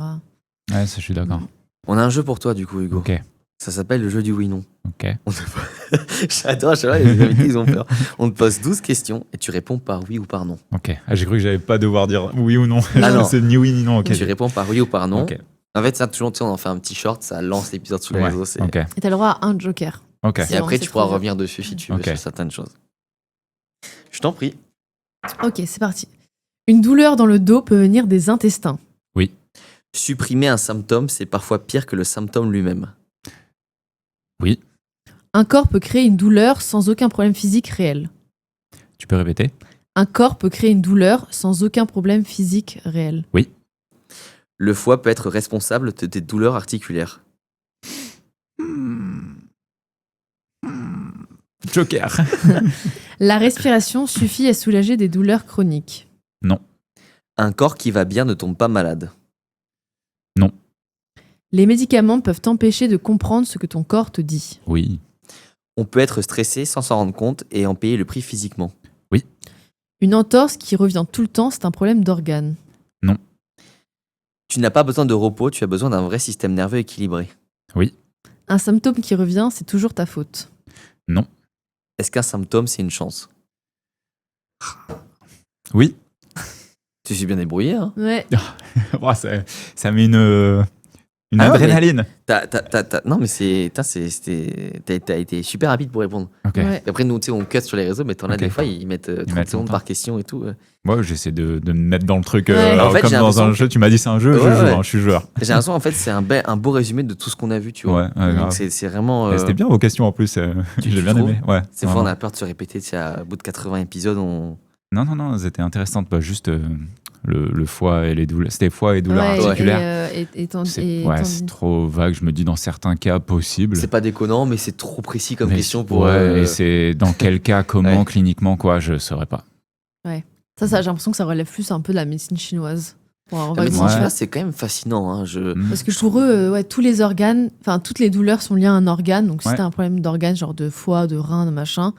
Ouais, ça, je suis d'accord. On a un jeu pour toi, du coup, Hugo. Ok, Ça s'appelle le jeu du oui-non. ok. J'adore, les invités, ils ont peur. On te pose 12 questions et tu réponds par oui ou par non. Ok. Ah, j'ai cru que j'allais pas devoir dire oui ou non. Ah non. C'est ni oui ni non. Ok. Tu réponds par oui ou par non. Ok. En fait, ça, toujours, on en fait un petit short, ça lance l'épisode sur les Ouais, réseaux. ok. Et t'as le droit à un joker. Ok. Et C'est après, bon, tu c'est pourras trop bien. revenir dessus si tu veux Ok. sur certaines choses. Je t'en prie. Ok, c'est parti. Une douleur dans le dos peut venir des intestins. Supprimer un symptôme, c'est parfois pire que le symptôme lui-même. Oui. Un corps peut créer une douleur sans aucun problème physique réel. Tu peux répéter? Un corps peut créer une douleur sans aucun problème physique réel. Le foie peut être responsable de tes douleurs articulaires. Joker. La respiration suffit à soulager des douleurs chroniques. Un corps qui va bien ne tombe pas malade. Les médicaments peuvent t'empêcher de comprendre ce que ton corps te dit. Oui. On peut être stressé sans s'en rendre compte et en payer le prix physiquement. Une entorse qui revient tout le temps, c'est un problème d'organe. Tu n'as pas besoin de repos, tu as besoin d'un vrai système nerveux équilibré. Un symptôme qui revient, c'est toujours ta faute. Est-ce qu'un symptôme, c'est une chance? Oui. Tu suis bien débrouillé, hein? Ouais. Oh, ça met une Ah ouais, adrénaline. Non, mais t'as été super rapide pour répondre. Ok. Ouais. Et après, nous, tu sais, on cut sur les réseaux, mais t'en as Ok. des fois, ils mettent 30 mettent secondes longtemps. par question et tout. Moi, j'essaie de me mettre dans le truc Ouais. En fait, comme j'ai dans un l'impression jeu. Tu m'as dit c'est un jeu, Ouais, je joue, ouais. hein, je suis joueur. J'ai l'impression, en fait, c'est un beau résumé de tout ce qu'on a vu, tu vois. Ouais, Donc, grave. c'est vraiment. Et C'était bien vos questions en plus. J'ai bien trouves aimé. Ouais. Ces fois, vraiment. on a peur de se répéter, tu sais, à bout de 80 épisodes, on. Non, elles étaient intéressantes. Pas juste le foie et les douleurs. C'était foie et douleurs Ouais, articulaires. et C'est trop vague. Je me dis dans certains cas possible. C'est pas déconnant, mais c'est trop précis comme Mais question pour. Ouais, et c'est dans quel cas, comment, Ouais. cliniquement, quoi, je saurais pas. Ça, j'ai l'impression que ça relève plus un peu de la médecine chinoise. Pour avoir La vaguement médecine Ouais. chinoise, c'est quand même fascinant. Hein. Mm. Parce que pour eux, tous les organes, enfin toutes les douleurs sont liées à un organe. Donc si Ouais. t'as un problème d'organe, genre de foie, de rein, de machin,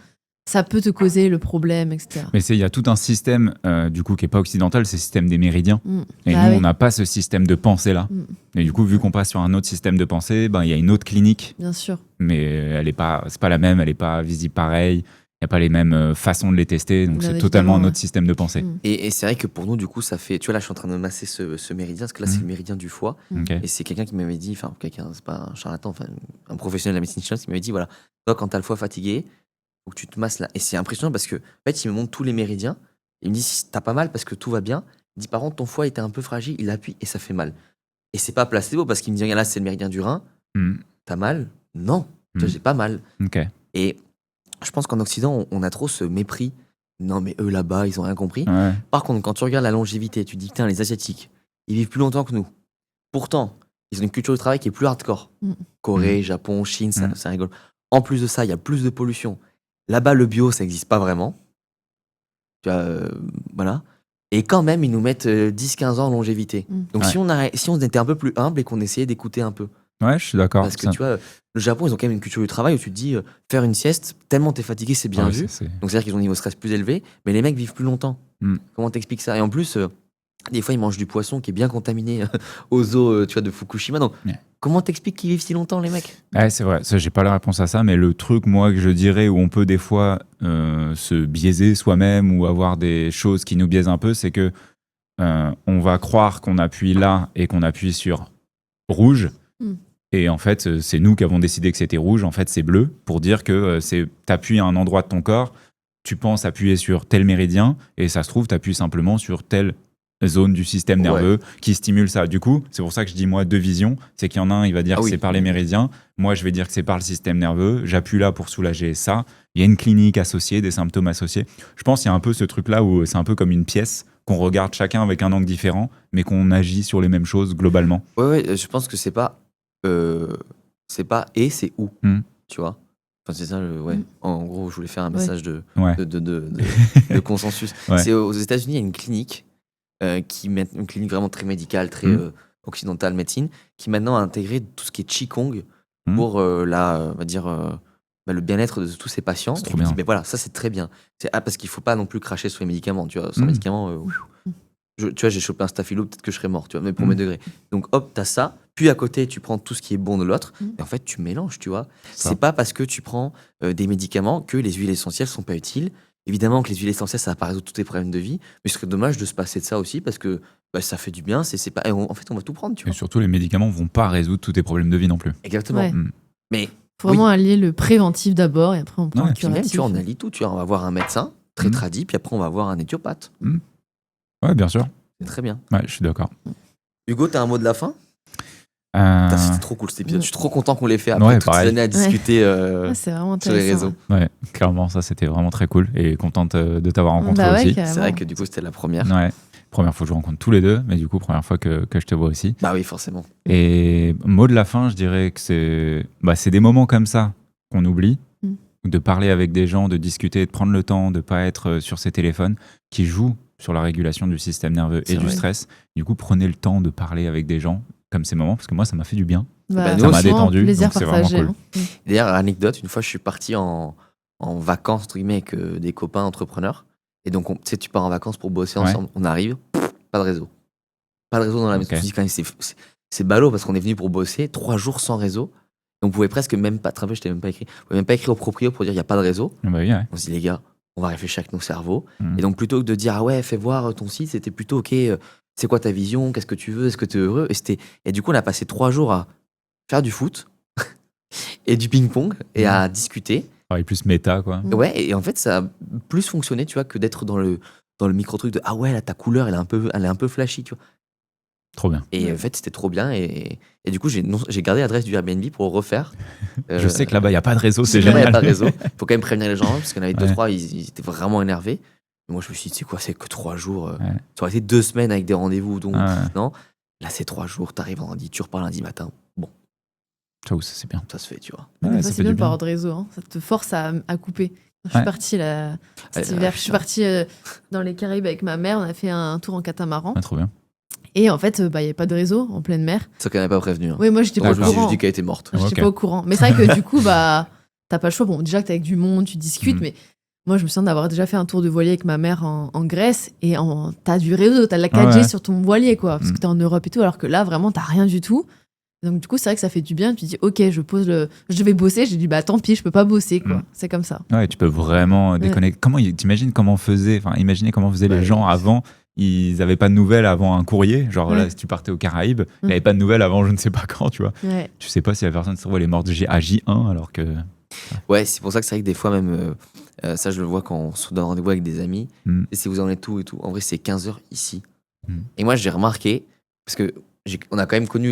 ça peut te causer le problème, etc. Mais il y a tout un système, du coup, qui n'est pas occidental, c'est le système des méridiens. Mm. Et Bah nous, oui. on n'a pas ce système de pensée-là. Mm. Et du coup, vu qu'on passe sur un autre système de pensée, il y a une autre clinique, Bien sûr. mais c'est pas la même, elle n'est pas visible pareil. Il n'y a pas les mêmes façons de les tester, donc Bien c'est totalement évidemment, un autre système de pensée. Mm. Et c'est vrai que pour nous, du coup, ça fait. Tu vois, là, je suis en train de masser ce méridien, parce que là, c'est le méridien du foie. Ok. Et c'est quelqu'un qui m'avait dit, enfin, quelqu'un, c'est pas un charlatan, enfin, un professionnel de la médecine chinoise qui m'avait dit voilà, toi, quand t'as le foie fatigué, faut que tu te masses là. Et c'est impressionnant parce que, en fait, il me montre tous les méridiens. Il me dit si t'as pas mal parce que tout va bien. Il dit par contre, ton foie était un peu fragile, il appuie et ça fait mal. Et c'est pas placebo parce qu'il me dit là, c'est le méridien du rein. Mm. T'as mal? Non, tu vois, Mm. j'ai pas mal. Ok. Et je pense qu'en Occident, on a trop ce mépris. Non, mais eux là-bas, ils ont rien compris. Ouais. Par contre, quand tu regardes la longévité, tu te dis, putain, les Asiatiques, ils vivent plus longtemps que nous. Pourtant, ils ont une culture du travail qui est plus hardcore. Mm. Corée, Japon, Chine, ça, Mm. ça rigole. En plus de ça, il y a plus de pollution. Là-bas, le bio, ça n'existe pas vraiment. Tu vois, voilà. Et quand même, ils nous mettent 10-15 ans de longévité. Mm. Donc, Ouais. si on était un peu plus humble et qu'on essayait d'écouter un peu. Ouais, je suis d'accord. Parce que tu vois, le Japon, ils ont quand même une culture du travail où tu te dis, faire une sieste, tellement t'es fatigué, c'est bien vu. Donc c'est-à-dire qu'ils ont un niveau de stress plus élevé, mais les mecs vivent plus longtemps. Mm. Comment t'expliques ça? Et en plus, des fois ils mangent du poisson qui est bien contaminé aux eaux, tu vois, de Fukushima. Donc Ouais. comment t'expliques qu'ils vivent si longtemps, les mecs? Ouais, c'est vrai, ça j'ai pas la réponse à ça, mais le truc, moi, que je dirais où on peut des fois se biaiser soi-même ou avoir des choses qui nous biaisent un peu, c'est que on va croire qu'on appuie là et qu'on appuie sur rouge. Mm. Et en fait, c'est nous qui avons décidé que c'était rouge. En fait, c'est bleu pour dire que t'appuies à un endroit de ton corps, tu penses appuyer sur tel méridien et ça se trouve, t'appuies simplement sur telle zone du système nerveux qui stimule ça. Du coup, c'est pour ça que je dis moi deux visions. C'est qu'il y en a un, il va dire que c'est par les méridiens. Moi, je vais dire que c'est par le système nerveux. J'appuie là pour soulager ça. Il y a une clinique associée, des symptômes associés. Je pense qu'il y a un peu ce truc-là où c'est un peu comme une pièce qu'on regarde chacun avec un angle différent, mais qu'on agit sur les mêmes choses globalement. Ouais, je pense que c'est pas et, c'est où. Mm. Tu vois? Enfin, c'est ça, Mm. En gros, je voulais faire un message de Ouais. de consensus. Ouais. C'est aux États-Unis, il y a une clinique une clinique vraiment très médicale, très occidentale médecine, qui maintenant a intégré tout ce qui est Qigong pour on va dire, le bien-être de tous ses patients. C'est Et trop je me dis, bien. mais voilà, ça c'est très bien. Parce qu'il faut pas non plus cracher sur les médicaments. Tu vois, sans Mm. médicaments, tu vois, j'ai chopé un staphylo, peut-être que je serais mort, tu vois, mais pour Mm. mes degrés. Donc hop, t'as ça. Puis à côté, tu prends tout ce qui est bon de l'autre. Mm. Et en fait, tu mélanges, tu vois. Ça. C'est pas parce que tu prends des médicaments que les huiles essentielles sont pas utiles. Évidemment que les huiles essentielles, ça va pas résoudre tous tes problèmes de vie, mais ce serait dommage de se passer de ça aussi parce que ça fait du bien. C'est pas. En fait, on va tout prendre, tu Et vois. surtout, les médicaments vont pas résoudre tous tes problèmes de vie non plus. Exactement. Ouais. Mais Faut vraiment allier le préventif d'abord et après on prend Ouais, le puis même, curatif. tu vois, on allie tout. Tu vois, on va voir un médecin très Mm. tradit, puis après on va voir un éthiopathe. Ouais, bien sûr. C'est très bien. Ouais, je suis d'accord. Hugo, t'as un mot de la fin? Putain, c'était trop cool cet épisode. Je suis trop content qu'on l'ait fait après Ouais, toutes ces pareil. années à discuter C'est vraiment sur les intéressant. réseaux. Ouais, clairement, ça c'était vraiment très cool et contente de t'avoir rencontré Bah ouais, aussi. carrément. C'est vrai que du coup, c'était la première. Ouais, première fois que je vous rencontre tous les deux, mais du coup, première fois que je te vois aussi. Bah oui, forcément. Et mot de la fin, je dirais que c'est des moments comme ça qu'on oublie, de parler avec des gens, de discuter, de prendre le temps, de pas être sur ses téléphones, qui jouent sur la régulation du système nerveux C'est et du vrai. stress. Du coup, prenez le temps de parler avec des gens comme ces moments, parce que moi, ça m'a fait du bien. Bah, nous Ça m'a aussi, détendu, Plaisir donc c'est vraiment partagé. cool. hein. D'ailleurs, anecdote, une fois, je suis parti en vacances, entre guillemets, avec des copains entrepreneurs. Et donc, tu sais, tu pars en vacances pour bosser Ouais. ensemble. On arrive, pas de réseau. Pas de réseau dans la maison. Ok. Je me dis quand même, c'est ballot parce qu'on est venu pour bosser 3 jours sans réseau. Donc, on pouvait presque même pas, je t'ai même pas écrit. On pouvait même pas écrire au proprio pour dire il n'y a pas de réseau. Ah bah oui, ouais. On se dit, les gars, on va réfléchir avec nos cerveaux. Mhm. Et donc, plutôt que de dire, ah ouais, fais voir ton site, c'était plutôt, ok, c'est quoi ta vision, qu'est-ce que tu veux, est-ce que tu es heureux et du coup, on a passé 3 jours à faire du foot et du ping-pong et à discuter. Pareil, plus méta, quoi. Ouais, et en fait, ça a plus fonctionné, tu vois, que d'être dans le micro-truc de, ah ouais, là, ta couleur, elle est un peu flashy, tu vois. Trop bien. Et en fait, c'était trop bien. Et du coup, j'ai gardé l'adresse du Airbnb pour refaire. Je sais que là-bas, il n'y a pas de réseau, c'est Il n'y a génial. pas de réseau. Faut quand même prévenir les gens, parce qu'il y en avait 2, Ouais. 3, ils étaient vraiment énervés. Et moi, je me suis dit, c'est quoi, c'est que 3 jours. Ouais. Ça aurait été 2 semaines avec des rendez-vous. Donc, Ah ouais. non. Là, c'est 3 jours, t'arrives vendredi, tu repars lundi matin. Bon, Ciao, ça c'est bien. ça se fait, tu vois. Des Ouais, fois, ça c'est fait bien du de pas bien. avoir de réseau. hein. Ça te force à couper. Je suis Ouais. partie cet Ouais, hiver. ouais, Je suis partie dans les Caraïbes avec ma mère. On a fait un tour en catamaran. Ah, trop bien. Et en fait, il n'y avait pas de réseau en pleine mer. Ça qu'elle n'avait pas prévenu. Hein. Oui, moi, j'étais pas Moi, au je me suis courant. juste dit qu'elle était morte. J'étais Ok. pas au courant. Mais c'est vrai que du coup, t'as pas le choix. Bon, déjà que t'es avec du monde, tu discutes, Mhm. mais moi, je me souviens d'avoir déjà fait un tour de voilier avec ma mère en Grèce et t'as du réseau, t'as de la 4G Ouais. sur ton voilier, quoi, parce que Mhm. t'es en Europe et tout, alors que là, vraiment, t'as rien du tout. Donc, du coup, c'est vrai que ça fait du bien. Tu dis, ok, je vais bosser. J'ai dit, bah tant pis, je peux pas bosser, quoi. Mhm. C'est comme ça. Ouais, tu peux vraiment déconnecter. T'imagines comment imaginez comment faisaient les Ouais. gens avant. Ils n'avaient pas de nouvelles avant un courrier. Genre Ouais. là, si tu partais aux Caraïbes, il n'y avait pas de nouvelles avant je ne sais pas quand, tu vois. Ouais. Tu sais pas si la personne elle est morte à J1 alors que. Ouais, c'est pour ça que c'est vrai que des fois, même, ça, je le vois quand on se donne rendez-vous avec des amis. Mm. Et si vous en êtes tout et tout, en vrai, c'est 15h ici. Mm. Et moi, j'ai remarqué, parce que on a quand même connu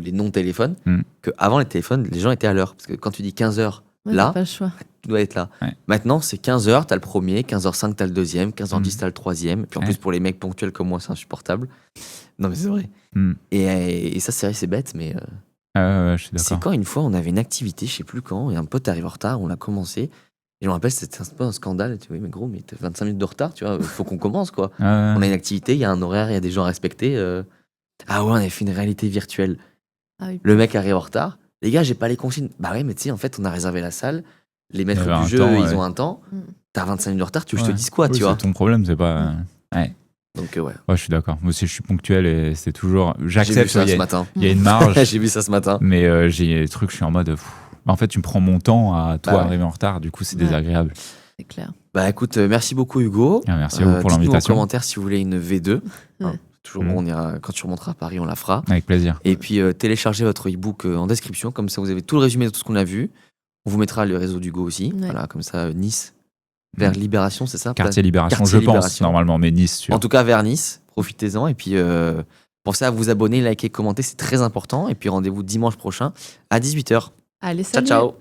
les non-téléphones, Mm. qu'avant les téléphones, les gens étaient à l'heure. Parce que quand tu dis 15h, Ouais, là, t'as pas le choix. tu dois être là. Ouais. Maintenant, c'est 15h, t'as le premier, 15h05, t'as le deuxième, 15h10, Mm. t'as le troisième. Puis en Ouais. plus, pour les mecs ponctuels comme moi, c'est insupportable. Non, mais c'est vrai. Mm. Et ça, c'est vrai, c'est bête, mais Ouais, je suis c'est d'accord. quand une fois, on avait une activité, je sais plus quand, et un pote arrive en retard, on l'a commencé. Et je me rappelle, c'était un peu un scandale. Et tu vois, mais gros, mais t'as 25 minutes de retard, tu vois, faut qu'on commence, quoi. On a une activité, il y a un horaire, il y a des gens à respecter. Ah ouais, on avait fait une réalité virtuelle. Ah oui. Le mec arrive en retard. Les gars, j'ai pas les consignes. Bah ouais, mais tu sais, en fait, on a réservé la salle. Les maîtres Il y avait du un jeu, temps, ils ouais. ont un temps. Mm. T'as 25 minutes de retard, tu veux que Ouais. je te dise quoi, Oui, tu c'est vois. ton problème, c'est pas. Ouais. Donc, ouais. Ouais, je suis d'accord. Moi aussi, je suis ponctuel et c'est toujours. J'ai vu J'accepte. ça Il y ce a- matin. il y a une marge. J'ai vu ça ce matin. Mais j'ai des trucs, je suis en mode. En fait, tu me prends mon temps à toi Bah ouais. arriver en retard, du coup, c'est Ouais. désagréable. C'est clair. Bah écoute, merci beaucoup, Hugo. Ah, merci à vous pour Dites-nous en l'invitation. commentaire si vous voulez une V2. Ouais. Toujours Mm. bon, on ira, quand tu remonteras à Paris, on la fera. Avec plaisir. Et puis téléchargez votre e-book en description, comme ça vous avez tout le résumé de tout ce qu'on a vu. On vous mettra le réseau d'Hugo aussi. Ouais. Voilà, comme ça, Nice, vers Libération, c'est ça Quartier Libération, Quartier je pense, Libération. normalement, mais Nice, sûr. En tout cas, vers Nice, profitez-en. Et puis pensez à vous abonner, liker, commenter, c'est très important. Et puis rendez-vous dimanche prochain à 18h. Allez, Ciao, salut. ciao